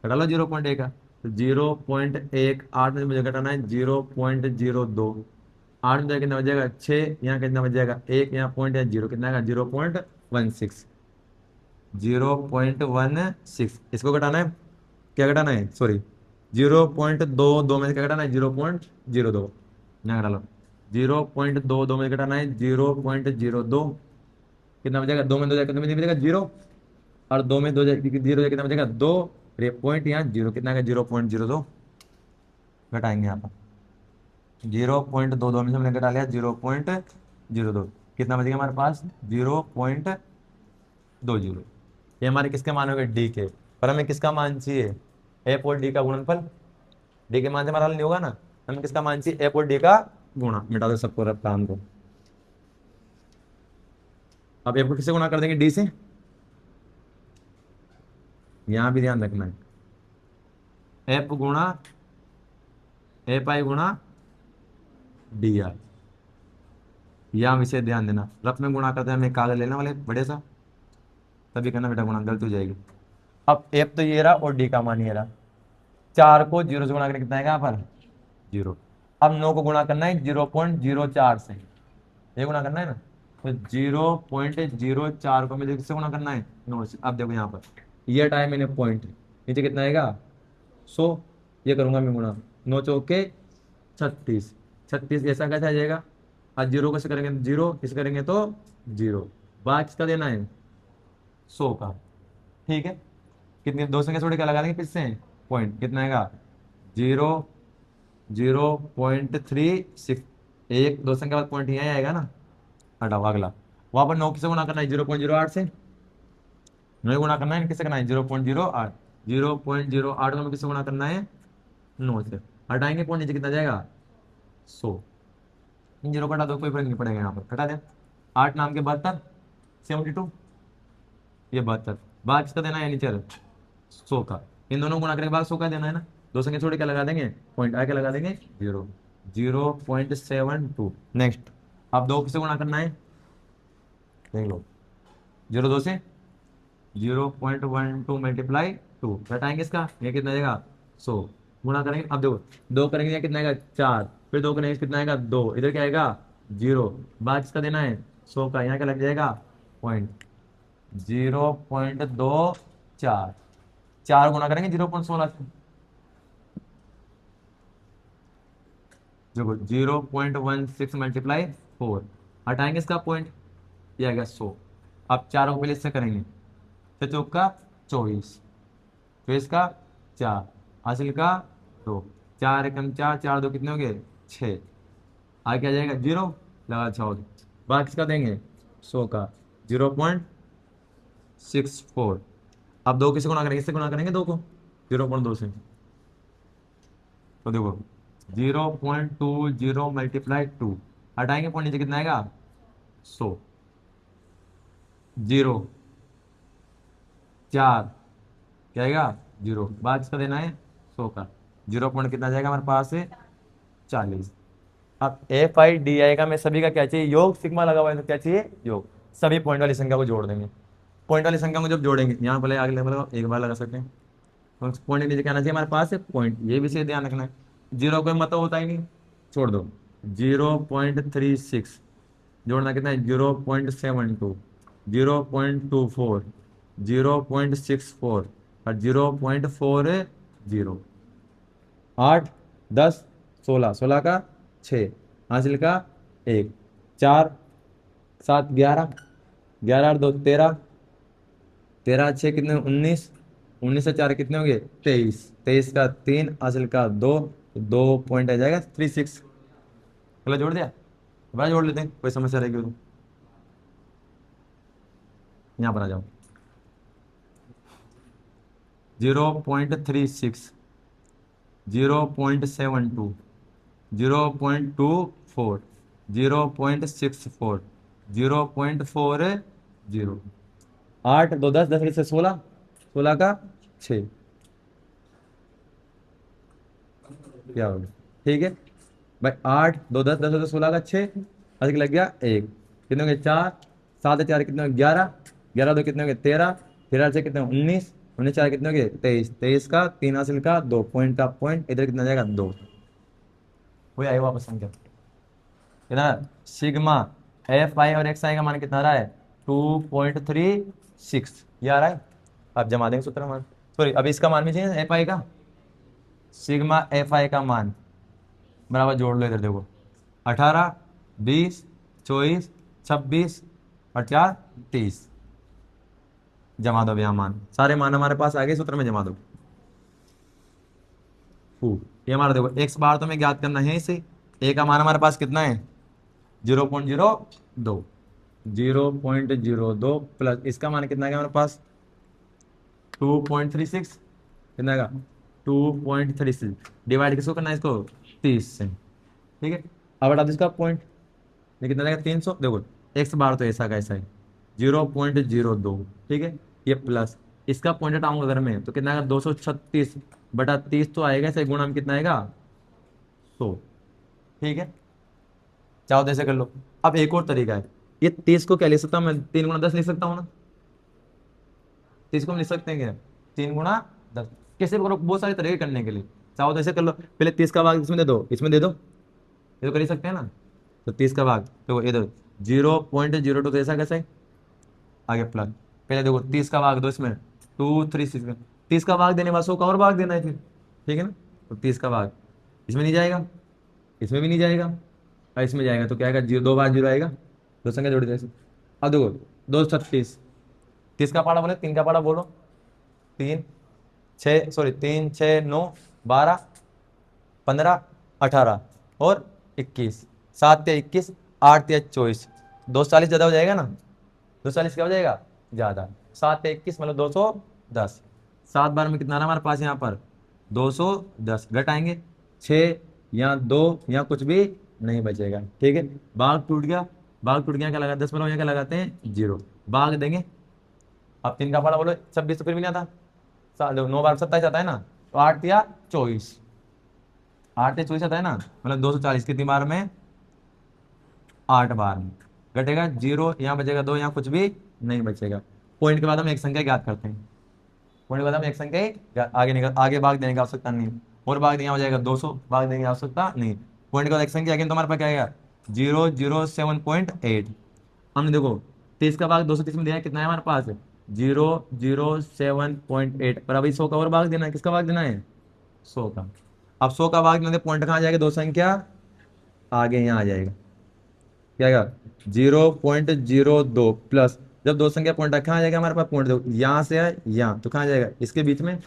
घटा लो 0.1 का, तो 0.18 में मुझे घटाना है 0.02। 8 में कितना बचेगा, 6, यहाँ कितना बच जाएगा, 1, यहाँ पॉइंट है 0, कितना आएगा, 0.16, 0.16। इसको घटाना है, क्या घटाना है, सॉरी 0.22 में से क्या घटाना है, 0.02, यहाँ घटा लो, 0.22 में घटाना है 0.02, कितना बचेगा, 2 में 2 जाएगा कितना बचेगा, 0, और 2 में 2 जाएगा 0 जाएगा कितना बचेगा, 2, ये पॉइंट यहाँ 0, कितना आएगा, 0.02। घटाएंगे यहाँ पर 0.22 में से हमने घटा लिया 0.02, कितना बचेगा हमारे पास, 0.20। ये हमारे किसके मान हो गए, डी के। पर हमें किसका मान चाहिए, एफ और डी का गुणनफल। डी के मान से हमारा हल नहीं होगा ना, हमें किसका मान चाहिए, एफ और डी का गुणा। मिटा दो सबको काम को। अब एफ को किससे गुणा कर देंगे, डी से। यहां भी ध्यान रखना है, एफ गुणा एफ आई गुणा डी आर, यहां विषय ध्यान देना। रफ में गुणा करते हैं हमें कागज लेना वाले बड़े सा, तभी करना बेटा गुणा, गलत हो जाएगी। अब एफ तो ये रहा और डी का मान ये रहा, 4 को 0 से गुणा करके कितना आएगा यहाँ पर, 0। अब 9 को गुणा करना है 0.04 से, ये गुणा करना है ना, तो 0.04 को मुझे किससे गुणा करना है, 9 से। अब देखो यहाँ पर ये हटाया मैंने पॉइंट, नीचे कितना आएगा 100, ये करूंगा मैं गुणा, 9 चौके 36, 36 ऐसा कैसे आ जाएगा, आज 0 को से करेंगे 0, इसे करेंगे तो 0, बाद किसका देना है, 100 का। ठीक है, कितनी, 2 संख्या छोड़ के लगा देंगे फिर से पॉइंट, कितना आएगा 0, 0.36, एक 2 संख्या बाद पॉइंट यहीं आएगा ना, हटाओ अगला। वहां पर 9 किसे गुणा करना है, 0.08 से, 9 गुणा करना है, किससे करना है 0.08, 0.08 को किससे गुणा करना है 9 से हटाएंगे पॉइंट, नीचे कितना जाएगा 100। इन जीरो कटा दो, कोई फर्क नहीं पड़ेगा, यहाँ पर हटा दें। 8 नाम के 72, 72, ये 72, बाद किसका देना है नीचे 100 का, इन दोनों गुणा करने के बाद 100 का देना है ना। दो संख्या छोड़ के क्या लगा देंगे, पॉइंट आ के लगा देंगे 0, 0.72। नेक्स्ट, अब 2 किससे गुणा करना है, देख लो, 0 2 से 0.12 मल्टीप्लाई 2, घटाएंगे इसका, ये कितना आएगा 100, गुणा करेंगे, अब देखो 2 करेंगे ये कितना आएगा 4, फिर 2 करेंगे कितना आएगा 2, इधर क्या आएगा 0, बाद इसका देना है 100 का, यहाँ क्या लग जाएगा पॉइंट 0.24, 4 गुणा करेंगे 0.16 से, देखो 0.16 मल्टीप्लाई 4, हटाएंगे इसका पॉइंट, ये आएगा 100। अब 4 को पहले इससे करेंगे, तो चौक का 24, तो इसका 4, हासिल का 2, 4 एकम 4, 4 2 कितने हो गए 6, आगे क्या जाएगा 0, लगा छोड़, बाद किसका देंगे 100 का 0.64। अब 2 किससे गुणा करेंगे, इससे गुणा करेंगे 2 को 0.2 से, तो देखो 0.20 मल्टीप्लाई 2, हटाएंगे पॉइंट, नीचे कितना आएगा 100, 0 4 क्या आएगा 0, बाद इसका देना है 100 का, 0 पॉइंट कितना जाएगा हमारे पास है 40। अब FI DI का मैं सभी का क्या चाहिए, योग, सिग्मा लगा हुआ है तो क्या चाहिए योग, सभी पॉइंट वाली संख्या को जोड़ देंगे। पॉइंट वाली संख्या को जब जोड़ेंगे, यहाँ पहले आगे लेवल एक बार लगा सकते हैं, तो पॉइंट के नीचे क्या आना चाहिए हमारे पास है पॉइंट, ये भी से ध्यान रखना है, 0 कोई मतलब होता ही नहीं, छोड़ दो, 0.36, जोड़ना कितना है 0.72, 0.24, 0.64 और 0.40, 8 10 16, 16 का 6, हासिल का 1, 4 7 11, 11 और 2 13, 13 6 कितने 19, 19 से 4 कितने हो गए 23, 23 का 3, हासिल का 2, 2 पॉइंट आ जाएगा 36। चलो जोड़ दिया, बड़ा जोड़ लेते हैं, कोई समस्या रहेगी तो यहाँ पर आ जाओ, 0.36, 0.72, 0.24, 0.64, 0.40, 8 2 10, 10 से 16, 16 का 6, क्या हो गया ठीक है भाई, 8 2 10, 10 से 16 का 6, अधिक लग गया 1, कितने हो गए 4, 7 4 कितने हो गए 11, 11 2 कितने हो गए 13, 13 से कितने 19, 19 4 कितने हो गए 23, 23 का 3, हासिल का 2, पॉइंट का पॉइंट, इधर कितना जाएगा 2, वही आई वापस संख्या, इधर सिग्मा FI और XI का मान कितना आ रहा है 2.36, ये आ रहा है, अब जमा देंगे सूत्र मान, सॉरी अभी इसका मान भी चाहिए FI का, सिग्मा FI का मान बराबर जोड़ लो, इधर देखो 18 20 24 26 और 4 30, जमा दो भैया मान, सारे मान हमारे पास आ गए, सूत्र में जमा दो। ये हमारा देखो x बार तो हमें ज्ञात करना है इसे, a का मान हमारे पास कितना है 0.02, 0.02 प्लस इसका मान कितना है हमारे पास 2.36, कितना आएगा 2.36, डिवाइड किसको करना है इसको 30 से, ठीक है। अब हटा दो इसका पॉइंट, ये कितना रहेगा 300, देखो x बार तो ऐसा का ऐसा है 0.02, ठीक है, ये प्लस इसका पॉइंट हटाऊंगा अगर मैं तो कितना आएगा 236/30 तो आएगा, ऐसे गुणा में कितना आएगा 100, ठीक है, चाहो तो ऐसे कर लो। अब एक और तरीका है, ये 30 को क्या लिख सकता हूँ मैं, 3 × 10 लिख सकता हूँ ना, 30 को हम लिख सकते हैं क्या 3 × 10, कैसे भी करो, बहुत सारे तरीके करने के लिए, चाहो तो ऐसे कर लो, पहले 30 का भाग इसमें दे दो, इसमें दे दो, ये तो कर ही सकते हैं ना, तो 30 का भाग देखो इधर 0.02, तो ऐसा कैसे है? आगे प्लस, पहले देखो 30 का भाग दो इसमें 236, 30 का भाग देने बाद 100 का और भाग देना है फिर, ठीक है ना, तो 30 का भाग इसमें नहीं जाएगा, इसमें भी नहीं जाएगा और इसमें जाएगा, तो क्या आएगा 0, 2 बार 0 आएगा, दो संख्या जोड़ दे। अब देखो 236, 30 का पाड़ा बोले, 3 का पाड़ा बोलो, 3 6 सॉरी 3 6 9 12 15 18 और 21, 7 या 21, 8 या 24, 240 ज़्यादा हो जाएगा ना, 240 क्या हो जाएगा ज़्यादा, 7 या 21 मतलब 210, 7 बार में कितना आ रहा हमारे पास यहाँ पर 210 घटाएंगे 6 या 2 या कुछ भी नहीं बचेगा। ठीक है, भाग टूट गया, भाग टूट गया, क्या लगा 10 बनाओ, क्या लगाते हैं 0, भाग देंगे। अब 3 का फाड़ा बोलो 26, तो फिर भी नहीं आता, 9 बार 27 आता है ना, तो 8 या 24, 8 या 24 आता है ना, मतलब 240 कितनी बार में, 8 बार में। घटेगा 0, यहाँ बचेगा 2, यहाँ कुछ भी नहीं बचेगा। पॉइंट के बाद हम एक संख्या ज्ञात करते हैं, पॉइंट के बाद हम एक संख्या ही आगे निकल, आगे भाग देने की आवश्यकता नहीं है, और भाग देंगे हो जाएगा 200, भाग देने की आवश्यकता नहीं। पॉइंट के बाद एक संख्या आगे, तो हमारे पास क्या आएगा 007.8। हमने देखो 30 का भाग 230 में दिया है, कितना है हमारे पास 007.8, पर अभी 100 का और भाग देना है, किसका भाग देना है 100 का। अब 100 का भाग देने पॉइंट कहाँ आ जाएगा, दो संख्या आगे यहाँ आ जाएगा, क्या आएगा 0.02 प्लस, जब दो संख्या पॉइंट कहाँ आ जाएगा हमारे पास, पॉइंट देखो यहाँ से है यहाँ, तो कहाँ आ जाएगा इसके बीच में,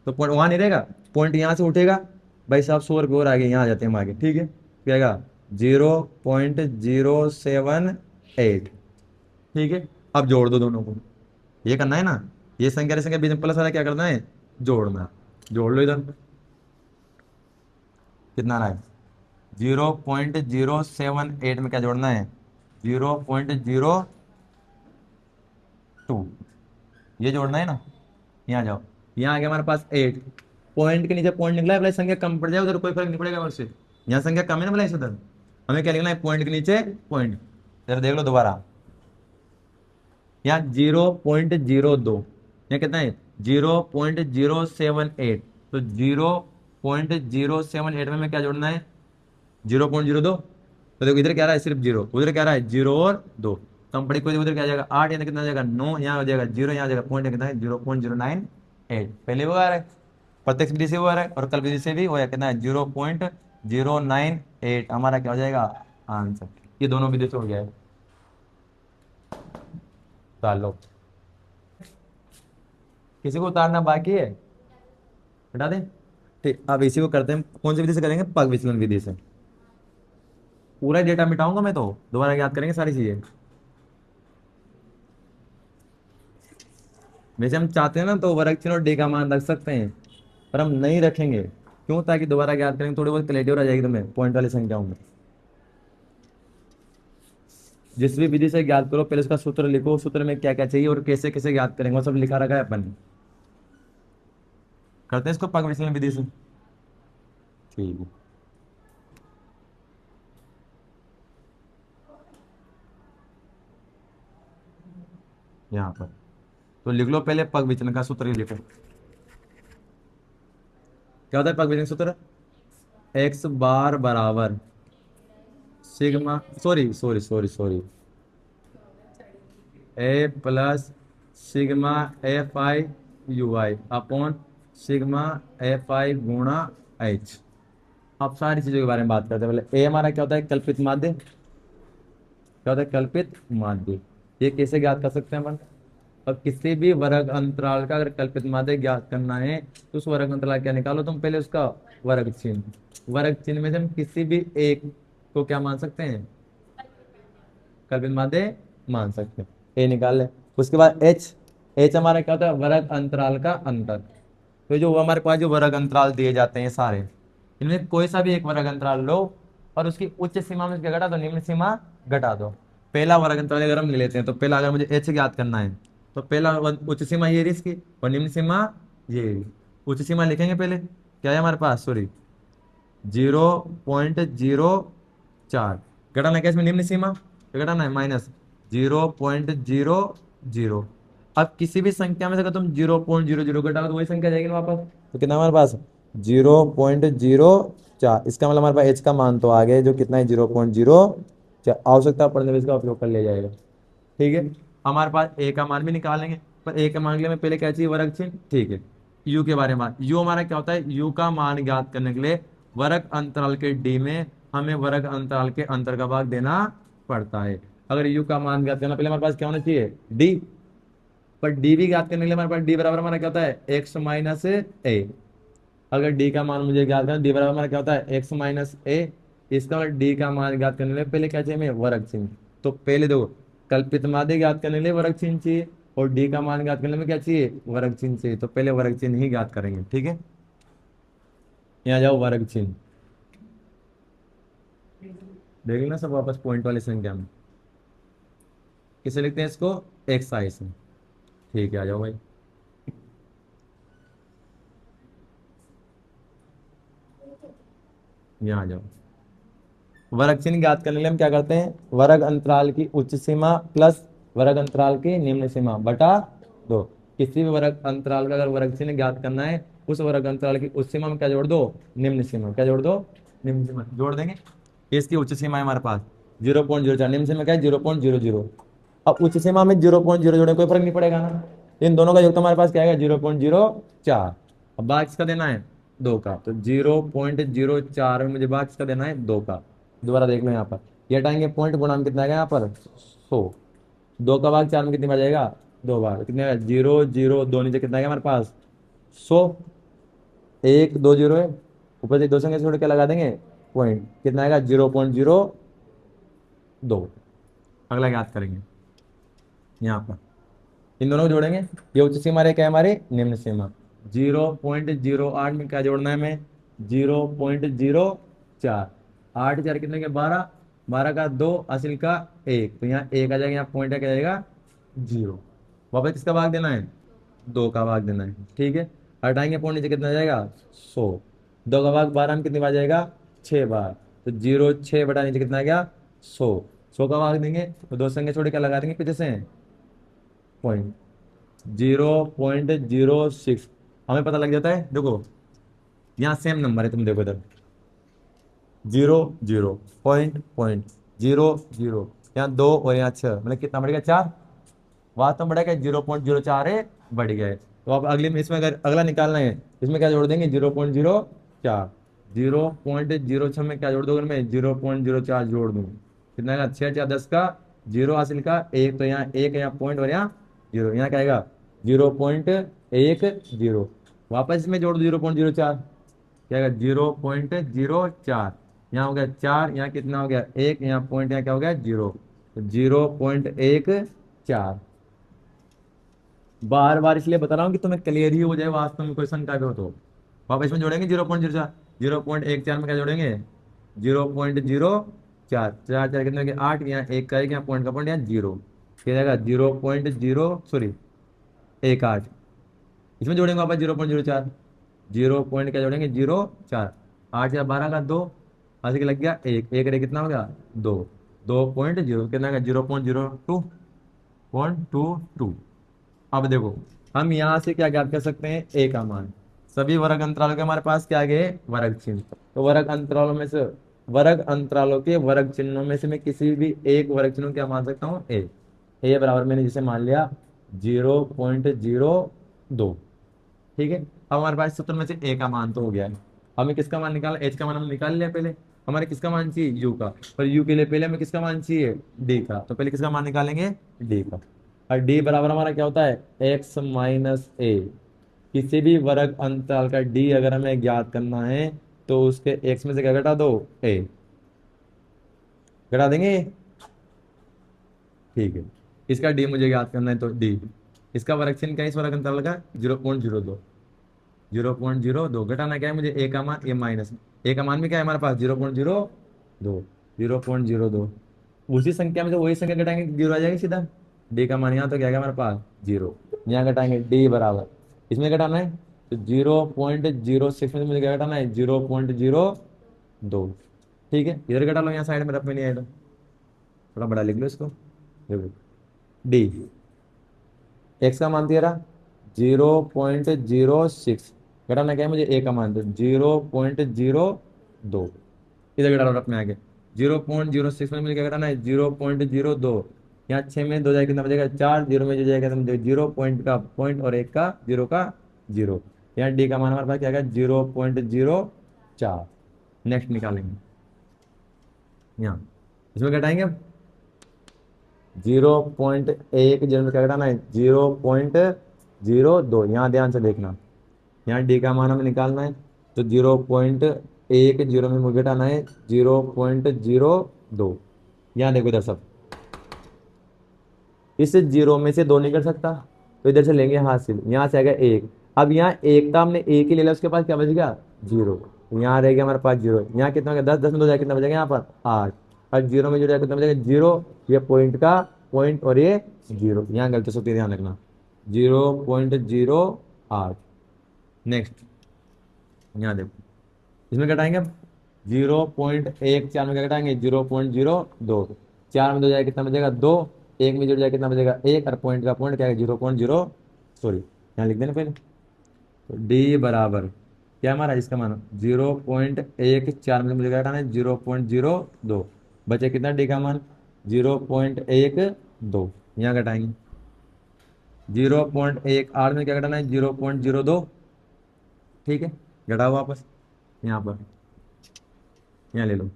तो पॉइंट वहां नहीं रहेगा, पॉइंट यहाँ से उठेगा भाई साहब, 100 रुपये और आगे यहाँ आ जाते हैं हम आगे। ठीक है, क्या आएगा 0.078। ठीक है, अब जोड़ दो दोनों को, ये करना है ना, ये संख्या बीच में प्लस वाला क्या करना है, जोड़ना। जोड़ लो इधर, कितना रहा है 0.078 में क्या जोड़ना है 0.02, ये जोड़ना है ना। यहाँ जाओ, यहाँ आ गया हमारे पास 8, पॉइंट के नीचे पॉइंट निकला है, भले संख्या कम पड़ जाए उधर कोई फर्क नहीं पड़ेगा उससे, यहाँ संख्या कम है ना भले इस उधर, हमें क्या लिखना है पॉइंट के नीचे पॉइंट। जरा देख लो दोबारा, यहाँ 0.02, यहाँ कितना है 0.078, तो 0.078 में हमें क्या जोड़ना है 0.02, तो देखो इधर क्या रहा है सिर्फ 0, उधर क्या रहा है 0 और 2, तो हम पढ़े कोई उधर क्या आ जाएगा 8, यहाँ कितना आ जाएगा 9, यहाँ हो जाएगा 0, यहाँ आ जाएगा पॉइंट कितना है 0.098, पहले वो आ रहा है, प्रत्यक्ष विधि से वो आ रहा है और कल्प विधि से भी वो है, कितना है 0.098, हमारा क्या हो जाएगा आंसर। ये दोनों विधि से हो गया है। चलो, किसी को उतारना बाकी है, हटा दें। ठीक, अब इसी को करते हैं, कौन सी विधि से करेंगे, पग विचलन विधि से। पूरा डेटा मिटाऊंगा मैं, तो दोबारा याद करेंगे सारी चीजें। वैसे हम चाहते हैं ना तो वर्ग चिन्ह और डी का मान रख सकते हैं, पर हम नहीं रखेंगे, क्यों, ताकि दोबारा याद करेंगे थोड़ी बहुत क्लैरिटी और आ जाएगी तुम्हें पॉइंट वाली संख्याओं में। जिस भी विधि से ज्ञात करो पहले उसका सूत्र लिखो, सूत्र में क्या क्या चाहिए और कैसे कैसे ज्ञात करेंगे वो सब लिखा रखा है अपन। करते हैं इसको पग विचलन विधि से। ठीक है, यहाँ पर तो लिख लो पहले पग विचलन का सूत्र ही लिखो। क्या होता है पग विचलन सूत्र, एक्स बार बराबर sigma, sorry sorry sorry sorry, A plus sigma f I you I upon sigma f आई गुणा एच। अब सारी चीजों के बारे में बात करते हैं। पहले ए हमारा क्या होता है, कल्पित माध्य, क्या होता है कल्पित माध्य, ये कैसे ज्ञात कर सकते हैं अपन। अब किसी भी वर्ग अंतराल का अगर कल्पित माध्य ज्ञात करना है तो उस वर्ग अंतराल क्या निकालो तुम, पहले उसका वर्ग चिन्ह, वर्ग चिन्ह में से हम किसी भी एक को क्या मान सकते हैं, कल्पित माध्य मान सकते हैं, ए निकाल ले। उसके बाद एच, एच हमारा क्या होता है, वर्ग अंतराल का अंतर। तो जो हमारे पास जो वर्ग अंतराल दिए जाते हैं सारे, इनमें कोई सा भी एक वर्ग अंतराल लो और उसकी उच्च सीमा में क्या घटा दो, निम्न सीमा घटा दो। पहला वर्ग अंतराल अगर हम ले लेते हैं, तो पहला अगर मुझे एच ज्ञात करना है तो पहला उच्च सीमा ये रही इसकी, और निम्न सीमा ये रही। उच्च सीमा लिखेंगे पहले, क्या है हमारे पास, सॉरी 0.04, घटाना क्या इसमें निम्न सीमा, तो घटाना है -0.00। अब किसी भी संख्या में से अगर तुम 0.00 घटाओ तो वही संख्या जाएगी ना वापस, तो कितना हमारे पास 0.04, इसका मतलब हमारे पास एच का मान तो आ गया जो कितना है 0.04, आवश्यकता पड़ने पर इसका उपयोग कर लिया जाएगा। ठीक है, हमारे पास ए का मान भी निकालेंगे, पर ए का मान के लिए हमें पहले क्या चाहिए, वर्ग चिन्ह। ठीक है, यू के बारे में, यू हमारा क्या होता है, यू का मान ज्ञात करने के लिए वर्ग अंतराल के डी में हमें वर्ग अंतराल के अंतर का भाग देना पड़ता है। अगर यू का मान ज्ञात करना पहले हमारे पास क्या होना चाहिए, डी, पर डी भी ज्ञात करने के लिए हमारे पास डी बराबर हमारा क्या होता है, एक्स माइनस ए। अगर डी का मान मुझे ज्ञात करना, डी बराबर हमारा क्या होता है, एक्स माइनस ए। इसका डी का मान ज्ञात करने के लिए पहले क्या चाहिए हमें, वर्ग चिन्ह। तो पहले देखो कल्पित माध्य ज्ञात करने के लिए वर्ग चिन्ह चाहिए, और डी का मान ज्ञात करने में क्या चाहिए, वर्ग चिन्ह चाहिए, तो पहले वर्ग चिन्ह ही ज्ञात करेंगे। ठीक है, यहाँ जाओ वर्ग चिन्ह, देख लेना सब वापस पॉइंट वाली संख्या में। किसे लिखते हैं इसको, एक्स आई से। ठीक है, आ जाओ भाई। यहाँ आ जाओ। वर्ग चिन्ह ज्ञात करने के लिए हम क्या करते हैं, वर्ग अंतराल की उच्च सीमा प्लस वर्ग अंतराल की निम्न सीमा बटा 2। किसी भी वर्ग अंतराल का अगर वर्ग चिन्ह ज्ञात करना है, उस वर्ग अंतराल की उच्च सीमा में क्या जोड़ दो, निम्न सीमा। क्या जोड़ दो, निम्न सीमा जोड़ देंगे। इसकी उच्च सीमा है हमारे पास 0.04, निम्न सीमा क्या है 0.00। अब उच्च सीमा में 0.0 जोड़े कोई फर्क नहीं पड़ेगा ना, इन दोनों का योग तो हमारे पास क्या है 0.04। अब भाग किसका देना है, 2 का। तो 0.04 में मुझे भाग किसका देना है, 2 का। दोबारा देख लो यहाँ पर, ये हटाएंगे पॉइंट, गुणा में कितना आएगा यहाँ पर 100। 2 का भाग 4 में कितनी बार जाएगा, 2 बार। कितने आएगा 0 0 2, नीचे कितना आएगा हमारे पास 100। 1 2 0 है, ऊपर से 2 संख्या छोड़ के लगा देंगे पॉइंट, कितना आएगा 0.02। अगला याद करेंगे यहाँ पर, इन दोनों को जोड़ेंगे। ये उच्च सीमा है, क्या है हमारी निम्न सीमा। 0.08 में क्या जोड़ना है हमें, 0.04। 8 4 कितने के 12, 12 का 2, असिल का 1, तो यहाँ 1 आ जाएगा, यहाँ पॉइंट है क्या जाएगा 0। वापस किसका भाग देना है, 2 का भाग देना है। ठीक है, हटाएंगे पॉइंट, नीचे कितना जाएगा 100। 2 का भाग 12 में कितनी बार जाएगा 6 बार, तो 0 6 बटा नीचे कितना आ गया 100। 100 का भाग देंगे तो 2 संख्या छोड़ के लगा देंगे पीछे से पॉइंट, 0.06। हमें पता लग जाता है, देखो यहाँ सेम नंबर है, तुम देखो इधर 0 0 पॉइंट पॉइंट 0 0, यहाँ 2 और यहाँ 6, मतलब कितना बढ़ गया 4। वास्तव में बढ़ा क्या 0.04 है, बढ़ गया है। तो अब अगले में इसमें अगर अगला निकालना है, इसमें क्या जोड़ देंगे 0.04। 0.06 में क्या जोड़ दोगे, मैं 0.04 जोड़ दूंगी, कितना आएगा 6 4 10 का 0 हासिल का 1, तो यहाँ 1 यहाँ पॉइंट और यहाँ 0, यहाँ क्या आएगा 0.10। वापस इसमें जोड़ दो 0.04, क्या आएगा 0.04। यहाँ हो गया 4, यहाँ कितना हो गया 1, यहाँ पॉइंट यहाँ क्या हो गया 0, तो 0.14। बार बार इसलिए बता रहा हूँ कि तुम्हें क्लियर ही हो जाए वास्तव में क्वेश्चन का भी हो। तो वापस इसमें जोड़ेंगे 0.04, 0.14 में क्या जोड़ेंगे 0.04। 4 4 कितने हो गए 8, यहाँ 1 का 1, यहाँ पॉइंट का पॉइंट, यहाँ 0, क्या जाएगा 0.0 सॉरी 18। इसमें जोड़ेंगे वापस 0.04, 0 पॉइंट क्या जोड़ेंगे 0.4। 8 या 12 का 2, अस्सी का लग गया 1, 1 रे कितना हो गया 2, 2.0 कितना का 0.02। अब देखो हम यहाँ से क्या ज्ञात कर सकते हैं, ए का मान। सभी वर्ग अंतरालों के हमारे पास क्या आ गए वर्ग चिन्ह। तो वर्ग अंतरालों में से, वर्ग अंतरालों के वर्ग चिन्हों में से मैं किसी भी एक वर्ग चिन्ह क्या मान सकता हूँ, ए बराबर मैंने जिसे मान लिया 0.02। ठीक है, अब हमारे पास सूत्र में से ए का मान तो हो गया है। हमें किसका मान निकालना, एच का मान हमने निकाल लिया पहले। हमारे किसका मान चाहिए, यू का। पर यू के लिए पहले हमें किसका मान चाहिए, डी का। तो पहले किसका मान निकालेंगे, डी का। और डी बराबर हमारा क्या होता है, एक्स माइनस ए। किसी भी वर्ग अंतराल का डी अगर हमें ज्ञात करना है तो उसके एक्स में से क्या घटा दो, ए घटा देंगे। ठीक है, इसका डी मुझे ज्ञात करना है तो डी, इसका वर्ग चिन्ह क्या है इस वर्ग अंतराल का 0.02। 0.02 घटाना क्या है मुझे, ए का मान, ए माइनस ए का मान भी क्या है हमारे पास 0.02। 0.02 उसी संख्या में से वही संख्या घटाएंगे 0 आ जाएगी सीधा। डी का मान यहाँ तो क्या है हमारे पास 0, यहाँ घटाएंगे डी बराबर, इसमें घटाना है तो 0.06 में से मुझे क्या घटाना है 0.02। ठीक है, इधर घटा लो, यहाँ साइड में रफ में नहीं आएगा, थोड़ा बड़ा लिख लो इसको। देखो डी, एक्स का मान तेरा 0.06, घटाना क्या है मुझे ए का मान, तो 0.02। इधर घटा लो रफ में आगे, 0.06 में मुझे क्या घटाना है 0.02। यहाँ 6 में 2 जाएगा कितना बचेगा 4, 0 में जो जाएगा तो 0 पॉइंट का पॉइंट और 1 का 0 का 0। यहाँ डी का मान हमारे पास क्या आएगा 0.04। नेक्स्ट निकालेंगे, यहाँ इसमें घटाएंगे अब 0.1, जीरो में क्या घटाना है 0.02। यहाँ ध्यान से देखना, यहाँ डी का मान हमें निकालना है तो 0.10 में मुझे घटाना है 0.02। यहाँ देखो इधर सब, इस 0 में से 2 निकल सकता, तो इधर से लेंगे हासिल, यहाँ से आएगा 1। अब यहाँ 1 का हमने 1 ही ले लिया, उसके पास क्या बच गया 0। यहाँ रहेगा हमारे पास जीरो, यहाँ कितना हो गया 10, 10 में 2 जाए कितना बचेगा यहाँ पर 8, और जीरो में जीरो जाए कितना बचेगा जीरो, ये पॉइंट का पॉइंट और ये जीरो, यहाँ गलती से ध्यान रखना 0.08। नेक्स्ट यहाँ देखो, इसमें घटाएंगे अब 0.14 में क्या घटाएंगे 0.02, 4 में 2 जाए कितना बचेगा 2, 1 में जुड़ जाए कितना बचेगा 1, और पॉइंट का पॉइंट क्या है 0.0, सॉरी यहाँ लिख देना पहले। तो डी बराबर क्या हमारा इसका मान 0.14 में मुझे क्या घटाना है 0.02, बचे कितना डी का मान 0.12, यहाँ घटाएंगे 0.18 में क्या घटाना है 0.02, ठीक है घटाओ वापस यहाँ पर, यहाँ ले लो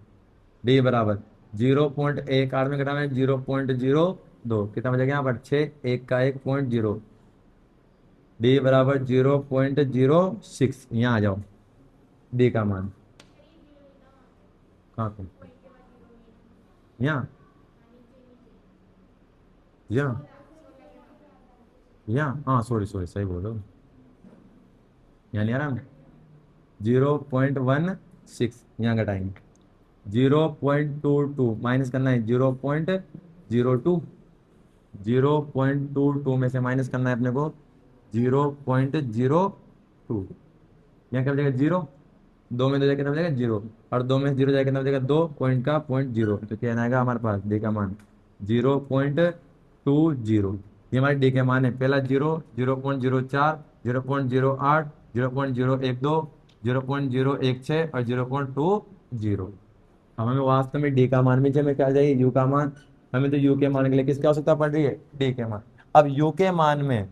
डी बराबर 0.18 में घटाना है 0.02, कितना बचेगा यहाँ पर 6, 1 का 1.0, डी बराबर 0.06, यहाँ आ जाओ डी का मान कहाँ पे, यहाँ यहाँ यहाँ, हाँ सॉरी सॉरी सही बोलो, यहाँ नहीं आ रहा 0.16, यहाँ घटाएंगे 0.22 माइनस करना है 0.02, 0.22 में से माइनस करना है अपने को 0.02, यहाँ क्या बचेगा जीरो, 2 में 2 जाए कितना बचेगा जीरो, और 2 में 0 जाए कितना बचेगा 2 पॉइंट का पॉइंट जीरो, तो क्या आएगा हमारे पास डी का मान 0.20, ये हमारे डी के मान है, पहला जीरो, 0.04, 0.08, 0.012, 0.016 और 0.20। अब हमें वास्तव में डी का मान भी हमें क्या चाहिए यू का मान, हमें तो यू के मान के लिए किसकी आवश्यकता पड़ रही है डी के मान। अब यू के मान में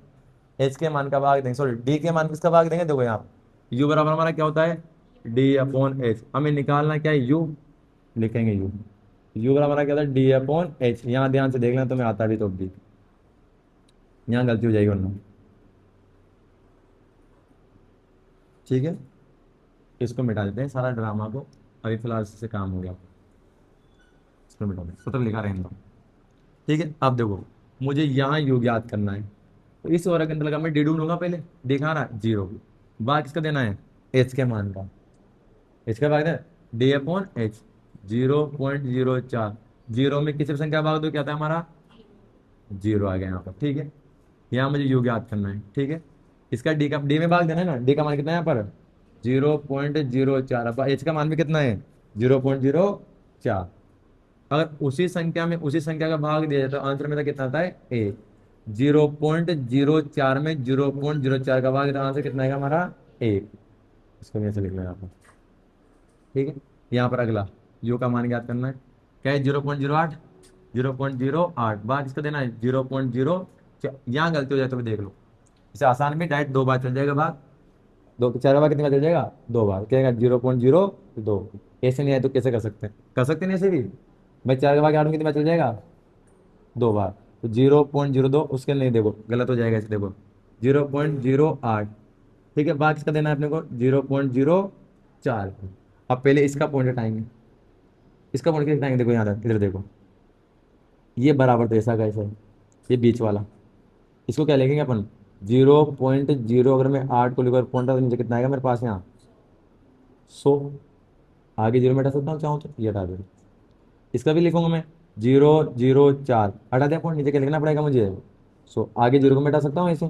एच के मान का भाग देंगे, सॉरी डी के मान किसका भाग देंगे, देखो यहाँ यू बराबर हमारा क्या होता है डी अपॉन एच, हमें निकालना क्या है यू, लिखेंगे यू, यू बराबर हमारा क्या होता है डी अपॉन एच, यहाँ ध्यान से देख लेना तुम्हें आता भी तो भी, यहाँ गलती हो जाएगी वरना, ठीक है इसको मिटा देते हैं सारा ड्रामा को, अभी फिलहाल इससे काम हो गया, इसको मिटा दें सूत्र लिखा रहेगा, ठीक है। अब देखो मुझे यहाँ योग याद करना है, तो इस ओर के अंदर लगा मैं डी ढूंढूंगा, पहले दिखा रहा है जीरो, बाद किसका देना है एच के मान का, एच का भाग है डी अपॉन एच 0.04, जीरो में किसी भी संख्या भाग दो क्या था हमारा जीरो आ गया यहाँ पर, ठीक है यहाँ मुझे योग याद करना है, ठीक है इसका डी का डी में भाग देना है ना, डी का मान कितना है यहाँ पर 0.04, अब एच का मान भी कितना है 0.04, अगर उसी संख्या में उसी संख्या का भाग दिया जाए तो आंसर में तो कितना आता है ए, 0.04 में 0.04 का भाग तो आंसर कितना आएगा हमारा ए, इसको भी ऐसे लिख लो यहाँ पर, ठीक है। यहाँ पर अगला यू का मान ज्ञात करना है, क्या है 0.08, 0.08 बाद इसका देना है 0.0, यहाँ गलती हो जाए तो भी देख लो, इसे आसान भी डायरेक्ट 2 बार चल जाएगा भाग, 4 बार कितनी बार चल जाएगा 2 बार, क्या 0.02, ऐसे नहीं आए तो कैसे कर सकते नहीं ऐसे भी भाई, 4 के भाग 8 में कितनी बार चल जाएगा 2 बार, तो 0.02 उसके नहीं देखो गलत हो जाएगा, इसे देखो 0.08, ठीक है बाद इसका देना है अपने को 0.04, अब पहले इसका पॉइंट हटाएंगे, इसका पॉइंट हटाएंगे, देखो यहाँ इधर देखो ये बराबर तो ऐसा कैसे, ये बीच वाला, इसको क्या लिखेंगे अपन 0.0, अगर मैं 8 को लेकर पॉइंट तो नीचे कितना आएगा मेरे पास यहाँ 100, आगे जीरो में हटा सकता हूँ चाहूँ तो ये हटा दे, इसका भी लिखूंगा मैं 0.04, हटा दिया पॉइंट, नीचे क्या लिखना पड़ेगा मुझे 100, आगे जीरो को मैं हटा सकता हूँ ऐसे,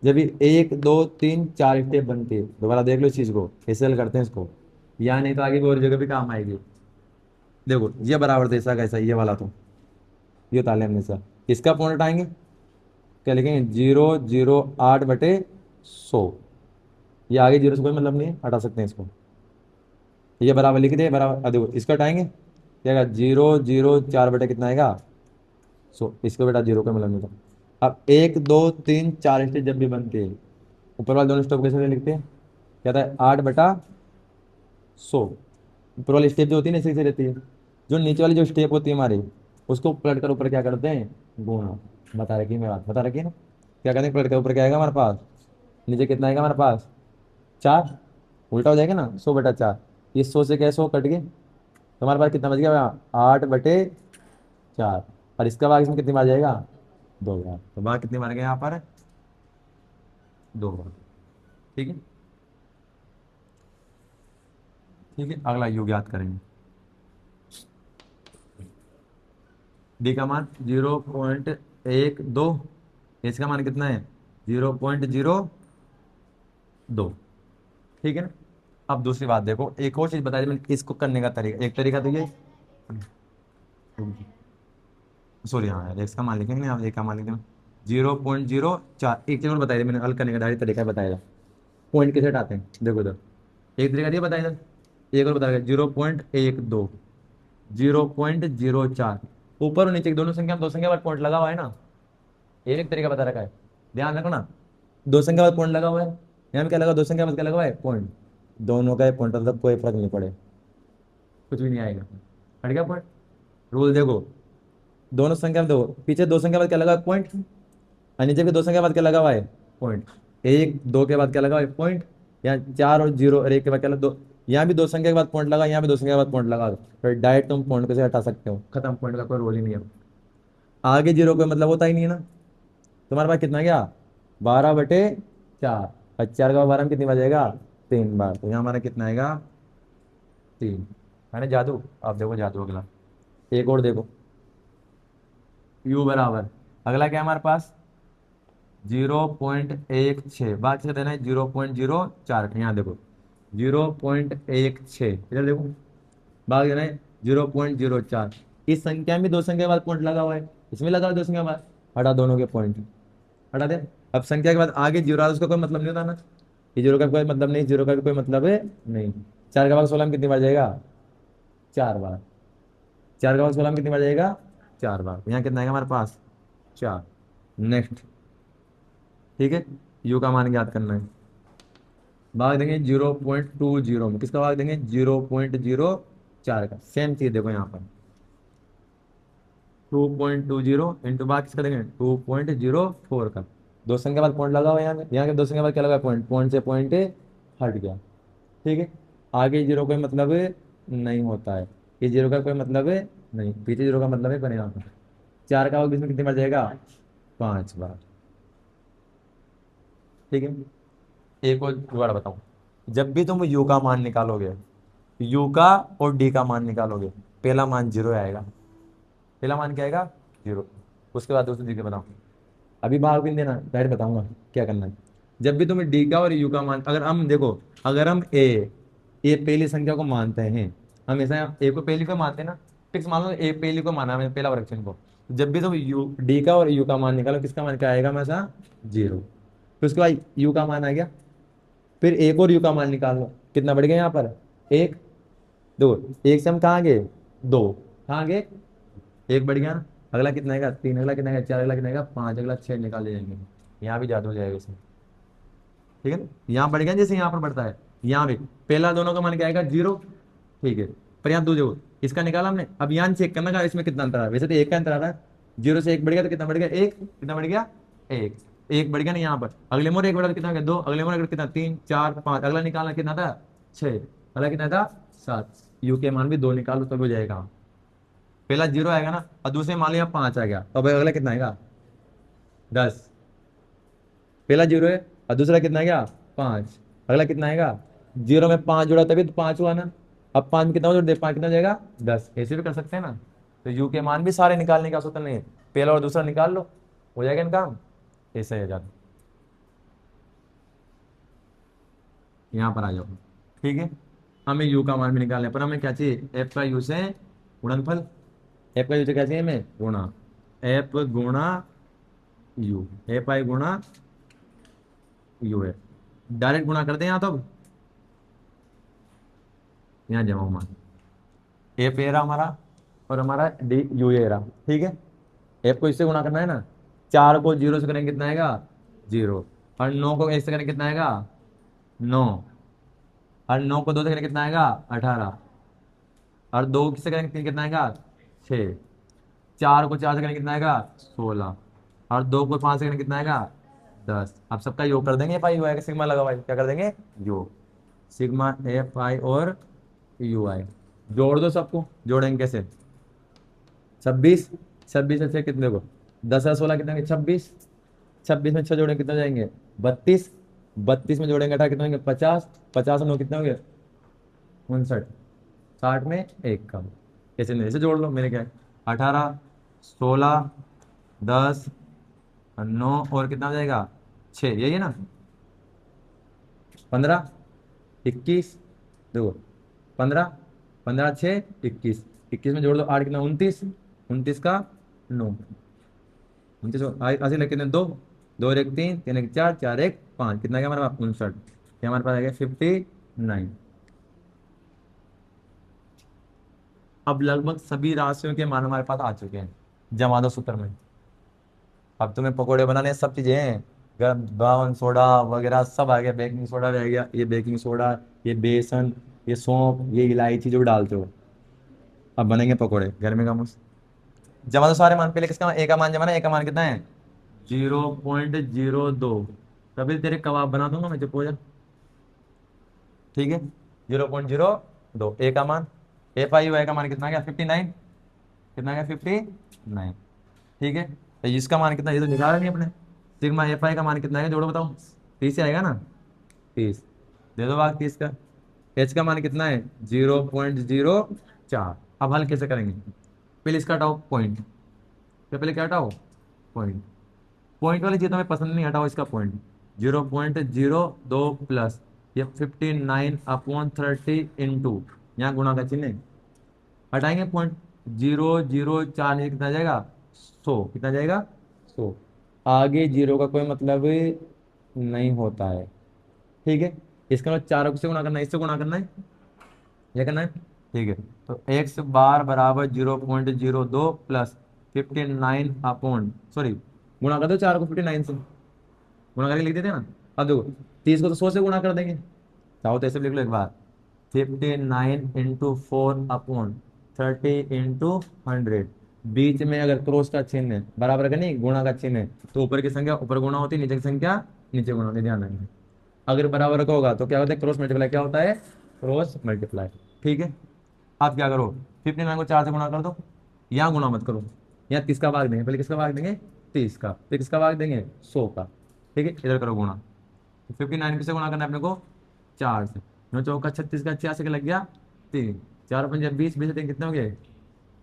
जब भी 1 2 3 4 स्टेप बनती है, दोबारा देख लो इस चीज को कैसे हल करते हैं इसको, या नहीं तो आगे भी और जगह भी काम आएगी, देखो ये बराबर था ऐसा कैसा, ये वाला तो ये ताले हमने सर, इसका पॉइंट हटाएंगे क्या लिखेंगे 0.08/100, ये आगे जीरो से कोई मतलब नहीं है हटा सकते हैं इसको, ये बराबर लिख दे बराबर, देखो इसको हटाएंगे क्या 0.04 कितना आएगा 100, इसको बेटा जीरो का मतलब नहीं था। अब 1 2 3 4 स्टेप जब भी बनते हैं, ऊपर वाले दोनों स्टेप कैसे लिखते हैं, क्या था 8/100, ऊपर वाली स्टेप जो होती है ना इसी से रहती है, जो नीचे वाली जो स्टेप होती है हमारी उसको पलट कर ऊपर क्या करते हैं गुणा, बता रखी मैं बात बता रखी है ना, क्या करते हैं पलट कर ऊपर क्या आएगा हमारे पास, नीचे कितना आएगा हमारे पास 4, उल्टा हो जाएगा ना 100/4, ये 100 से क्या 100 कट गए, तो हमारे पास कितना बच गया 8/4, और इसका भाग इसमें कितनी बार जाएगा 2 बार, तो भाग कितनी बार गया यहाँ पर 2 बार, ठीक है। ठीक है, अगला यू ज्ञात करेंगे। डी का मान 0.12, इसका मान कितना है 0.02। ठीक है ना। अब दूसरी बात देखो, एक और चीज बताई मैंने इसको करने का तरीका। एक तरीका तो ये, सॉरी हाँ यार, एक्स का मान लिखेंगे आप, एक का मान लिखेंगे 0.04। एक चीज और बताई थी मैंने, हल करने का डायरेक्ट तरीका बताया था। पॉइंट कैसे हटाते हैं देखो इधर, एक तरीका ये बताया था, एक और बताया 0.12, 0.04। ऊपर और नीचे की दोनों संख्या में दो संख्या पर पॉइंट लगा हुआ है ना, ये एक तरीका बता रखा है, ध्यान रखो ना। दो संख्या बाद पॉइंट लगा हुआ है, यहाँ पे क्या लगा, दो संख्या बाद क्या लगा हुआ है पॉइंट, दोनों का पॉइंट मतलब कोई फर्क नहीं पड़े, कुछ भी नहीं आएगा। हट गया पॉइंट। रूल देखो, दोनों संख्या में दो, पीछे दो संख्या बाद क्या लगा है पॉइंट, और नीचे भी दो संख्या बाद क्या लगा हुआ है पॉइंट, एक दो के बाद क्या लगा हुआ है पॉइंट, यहाँ चार और जीरो और एक के बाद क्या लगा दो, यहाँ भी दो संख्या के बाद पॉइंट लगा, यहाँ भी दो संख्या के बाद पॉइंट लगा, फिर डायरेक्ट तुम पॉइंट को से हटा सकते हो, खत्म, पॉइंट का कोई रोल ही नहीं है। आगे जीरो का मतलब होता ही नहीं है ना। तुम्हारे पास कितना गया 12/4, और 4 का 12 में कितनी बार जाएगा 3 बार, तो यहाँ हमारा कितना आएगा 3। मैंने जादू, आप देखो जादू अगला, एक और देखो, यू बराबर, अगला क्या है हमारे पास 0.16, बाकी से देना है 0.04, यहाँ देखो 0.16, इधर देखो भाग देना है 0.04। इस संख्या में दो संख्या के बाद पॉइंट लगा हुआ है, इसमें लगा हुआ है दो संख्या के बाद, हटा दोनों के पॉइंट, हटा दे। अब संख्या के बाद आगे जीरो आ रहा है, उसका कोई मतलब नहीं होता ना, ये जीरो का कोई मतलब नहीं, जीरो का भी कोई मतलब है नहीं। 4 का भाग 16 में कितनी बार जाएगा 4 बार, 4 का भाग 16 में कितनी बार जाएगा 4 बार, यहाँ कितना आएगा हमारे पास 4। नेक्स्ट, ठीक है, यू का मान ज्ञात करना है, भाग देंगे 0.20 में, किसका भाग देंगे 0.04 का, सेम चीज देखो यहाँ पर 2.20 इंटू भाग किसका देंगे 2.04 का, दो संख्या बाद पॉइंट लगा हुआ है यहाँ के दो संख्या बाद क्या लगा पॉइंट, पॉइंट से पॉइंट हट गया। ठीक है, आगे जीरो का मतलब नहीं होता है, ये जीरो का कोई मतलब है नहीं, पीछे जीरो का मतलब है बने यहाँ पर। 4 का भाग बीच में कितनी बार जाएगा 5 बार। ठीक है, एक और जुगाड़ बताऊं, जब भी तुम यू का मान निकालोगे, यू का और डी का मान निकालोगे, पहला मान जीरो आएगा, पहला मान क्या आएगा 0, उसके बाद दूसरी जगह बताओ, अभी भाग भी नहीं देना, डायरेक्ट बताऊंगा क्या करना है। जब भी तुम्हें डी का और यू का मान, अगर हम देखो, अगर हम ए पहली संख्या को मानते हैं, हमेशा ए को पहली को मानते हैं ना, फिक्स मान लो ए पहली को माना है पहला फ्रैक्शन को, जब भी तुम यू डी का और यू का मान निकालो, किसका मान क्या आएगा हमेशा 0, फिर उसके बाद यू का मान आ गया, फिर एक और यू का मान निकाल लो, कितना बढ़ गया यहाँ पर 1 2, एक से हम कहाँ गए 2, कहाँ गए 1 बढ़ गया ना, अगला कितना आएगा 3, अगला कितना आएगा 4, अगला कितना आएगा 5, अगला 6 निकाल ले जाएंगे, यहाँ भी जादू हो जाएगा इसमें। ठीक है ना, यहाँ बढ़ गया जैसे यहाँ पर बढ़ता है, यहाँ भी पहला दोनों का मान क्या आएगा 0। ठीक है, पर यहाँ दो जो इसका निकाला हमने, अब यहाँ चेक करना का इसमें कितना अंतर आ रहा है, वैसे तो 1 का अंतर आ रहा है, 0 से 1 बढ़ गया तो कितना बढ़ गया 1, कितना बढ़ गया 1, 1 बढ़ गया ना यहाँ पर, अगले मोड़ 1 बढ़ा तो कितना हो गया 2, अगले मोड़ कितना 3 4 5, अगला निकालना कितना था 6, अगला कितना था 7, यू के मान भी 2 निकालो तब हो जाएगा, पहला 0 आएगा ना, और दूसरे मान लिया 5 आ गया, अब अगला कितना आएगा 10, पहला 0 है और दूसरा कितना आ गया 5, अगला कितना आएगा 0 में 5 जोड़ा तभी तो 5 हुआ ना, अब 5 में कितना जोड़ दे 5 कितना हो जाएगा 10, ऐसे भी कर सकते हैं ना। तो यू के मान भी सारे निकालने का आवश्यकता नहीं है, पहला और दूसरा निकाल लो, हो जाएगा इनका काम, ऐसे हो जाता। यहाँ पर आ जाओ, ठीक है, हमें यू का मान भी निकालना है, पर हमें क्या चाहिए एफ का यू से गुणनफल, एफ का यू से क्या चाहिए हमें गुणा, एफ गुणा यू, एफ आई गुणा यू है, डायरेक्ट गुणा कर दें यहाँ, तो अब यहाँ जमा मान एफ ए रहा हमारा, और हमारा डी यू ए रहा। ठीक है, एफ को इससे गुणा करना है ना, 4 को 0 से करेंगे कितना आएगा 0, और 9 को 1 से करेंगे कितना आएगा 9, और 9 को 2 से करेंगे कितना आएगा 18, और 2 से करेंगे कितना आएगा 6, 4 को 4 से करेंगे कितना आएगा 16, और 2 को 5 से करेंगे कितना आएगा 10। अब सबका योग कर देंगे, पाई यू आएगा, सिग्मा लगा हुआ है, क्या कर देंगे योग, सिग्मा एफ आई और यू आई, जोड़ दो सबको, जोड़ेंगे कैसे 26, 26 में 6 कितने को 10 और 16 कितने 26, 26 में 6 जोड़ेंगे कितने हो जाएंगे 32, 32 में जोड़ेंगे 18 कितने होंगे 50, 50 और 9 कितने होंगे 59, 60 में एक कम। कैसे नहीं, ऐसे जोड़ लो, मेरे क्या है 18, 16, 10, 9 और कितना हो जाएगा 6, यही है ना। 15, 21, देखो 15, 15 6 21, 21 में जोड़ दो 8 कितना 29, 29 का 9, 29 ऐसे लेके दो, 2 और 1 3, 3 1 4, 4 1 5, कितना गया हमारे पास 59, ये हमारे पास आ गया 59। अब लगभग सभी राशियों के मान हमारे पास आ चुके हैं, जमा दो सूत्र में। अब तुम्हें पकोड़े बनाने सब चीजें हैं, गरम बेकिंग सोडा वगैरह सब आ गया, बेकिंग सोडा भी आ गया, ये बेकिंग सोडा, ये बेसन, ये सौंफ, ये इलायची जो डालते हो। अब बनेंगे पकोड़े गर्मी का मुझ। जमा दो सारे मान, पहले किसका ए का मान जमाना, ए का मान कितना है 0.02, तभी तेरे कबाब बना दूंगा मैं, चुप हो जा। ठीक है 0.02 ए का मान, ए का मान कितना गया 59, कितना गया 59। ठीक है तो इसका मान कितना, ये तो निकाला नहीं अपने। सिग्मा एफ आई का मान कितना है जोड़ो बताओ, 30 आएगा ना, 30, दे दो भाग 30 का। एच का मान कितना है 0.04। अब हल कैसे करेंगे, पहले इसका हटाओ पॉइंट, तो पहले क्या हटाओ पॉइंट, पॉइंट वाली चीज तो हमें पसंद नहीं, हटाओ इसका पॉइंट। 0.02 प्लस ये 59/30 इंटू, यहाँ गुणा का चिन्ह है, हटाएंगे पॉइंट, 0.04 नहीं कितना जाएगा 100, कितना जाएगा 100। आगे जीरो का कोई मतलब नहीं होता है। ठीक है इसका मतलब 4 से गुणा करना है, इससे गुणा करना है, ये करना है। ठीक है तो एक्स बार बराबर 0.02 प्लस 59 सॉरी, गुणा कर दो 4 को 59 से, गुणा करके लिख देते हैं ना। अब देखो 30 को तो 100 से गुणा कर देंगे, चाहो तो ऐसे भी लिख लो एक बार, 59 × 4/30 बीच में अगर क्रॉस का चिन्ह है, बराबर का नहीं गुणा का चिन्ह है, तो ऊपर की संख्या ऊपर गुणा होती है, नीचे की संख्या नीचे गुणा होती है, ध्यान रखना। अगर बराबर का होगा तो क्या होता है क्रॉस मल्टीप्लाई, क्या होता है क्रॉस मल्टीप्लाई। ठीक है आप क्या करो 59 को 4 से गुणा कर दो, यहाँ गुणा मत करो, यहाँ 30 का भाग देंगे, पहले किसका भाग देंगे 30 का, फिर किसका भाग देंगे 100 का। ठीक है इधर करो गुणा, तो 59 किससे गुणा करना है अपने को 4 से, 9 चौका 36 का 86 का लग गया 3, 4 पंजे 20, 20 से 3 कितने हो गए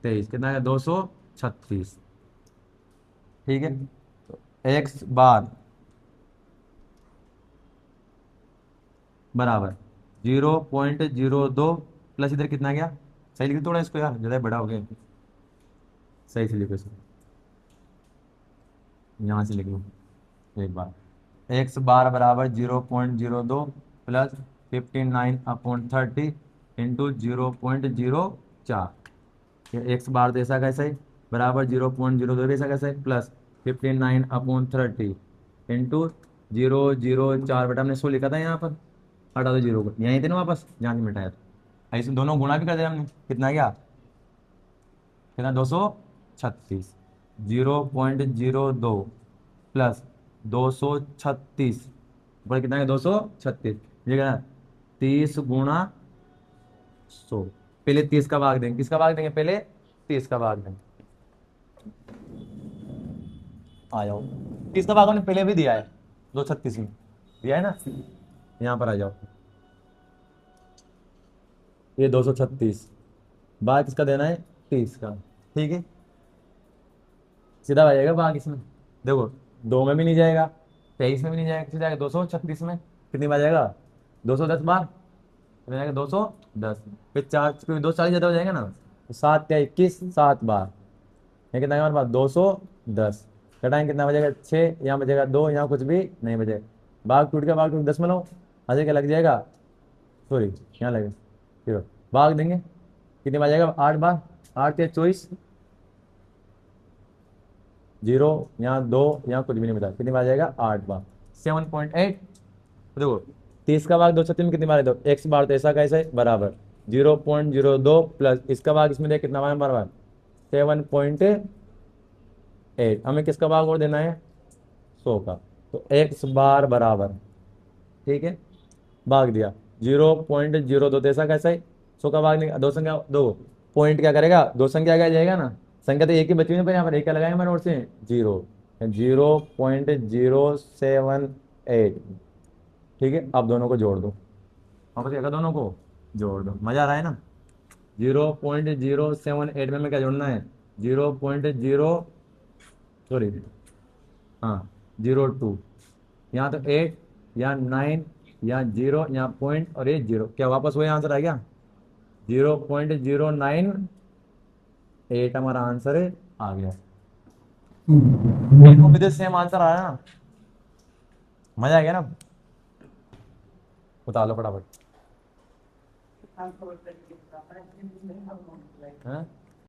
23, कितना है 236। ठीक है तो एक्स बार बराबर 0.02 प्लस इधर कितना गया, सही लिख थोड़ा इसको यार, ज़्यादा बड़ा हो गया, सही से लिखो इसको, यहाँ से लिखो एक बार, एक्स बार बराबर 0.02 प्लस 59/30 इंटू 0.04, एक्स बार तो ऐसा कैसा है बराबर 0.02 ऐसा कैसा है प्लस 59/30 इंटू 0.04, बेटा हमने 100 लिखा था यहाँ पर, हटा दो जीरो को, यहीं थे ना वापस जहाँ से मिटाया था, ऐसे दोनों गुणा भी कर दिया हमने, कितना गया कितना 236, 0.02 प्लस 236, ऊपर कितना है 236, ये क्या 30 × 100, पहले 30 का भाग देंगे, किसका भाग देंगे पहले 30 का भाग देंगे, आ जाओ 30 का भाग हमने पहले भी दिया है 236 में, दिया है ना, यहाँ पर आ जाओ, ये 236 भाग किसका देना है 30 का। ठीक है सीधा आ जाएगा भाग इसमें, देखो 2 में भी नहीं जाएगा, 23 में भी नहीं जाएगा, किसी जाएगा 236 में, कितनी बार जाएगा 210 बार, कितने जाएगा 210, फिर 4 फिर 240 ज़्यादा हो जाएगा ना, तो 7 या 21 7 बार, ये कितना है हमारे पास 210, घटाएंगे कितना बचेगा 6, यहाँ बचेगा 2, यहाँ कुछ भी नहीं बचेगा, भाग टूट गया, भाग टूट 10 में लो, आधे क्या लग जाएगा, सॉरी यहाँ लगेगा, फिर भाग देंगे कितनी बार जाएगा 8 बार, 8 या 24, 0 यहाँ 2, यहाँ कुछ भी नहीं बचा, कितनी बार जाएगा 8 बार, 7.8। देखो 30 का भाग 236 में कितनी बार है, तो एक्स बार तो ऐसा कैसे बराबर 0.02 प्लस इसका भाग इसमें देख कितना बार बराबर 7.8, हमें किसका भाग और देना है 100 का, तो एक्स बार बराबर, ठीक है भाग दिया 0.02 तो ऐसा कैसा है 100 का भाग नहीं, दो संख्या दो पॉइंट क्या करेगा, दो संख्या क्या जाएगा ना, संख्या तो एक ही बची हुई है, पर यहाँ पर एक क्या लगाएंगे हमारे और से 0.078। ठीक है अब दोनों को जोड़ दो, वापस क्या दोनों को जोड़ दो, मजा आ रहा है ना। 0.078 में क्या जोड़ना है, 0.0, सॉरी, हाँ 02, यहाँ तो 8, यहाँ 9, यहाँ 0, यहाँ पॉइंट और ये 0, क्या वापस वही आंसर आ गया, 0.098 हमारा आंसर है, आ गया। दोनों भी सेम आंसर आया ना, मजा आ गया ना। बता लो फटाफट। हाँ?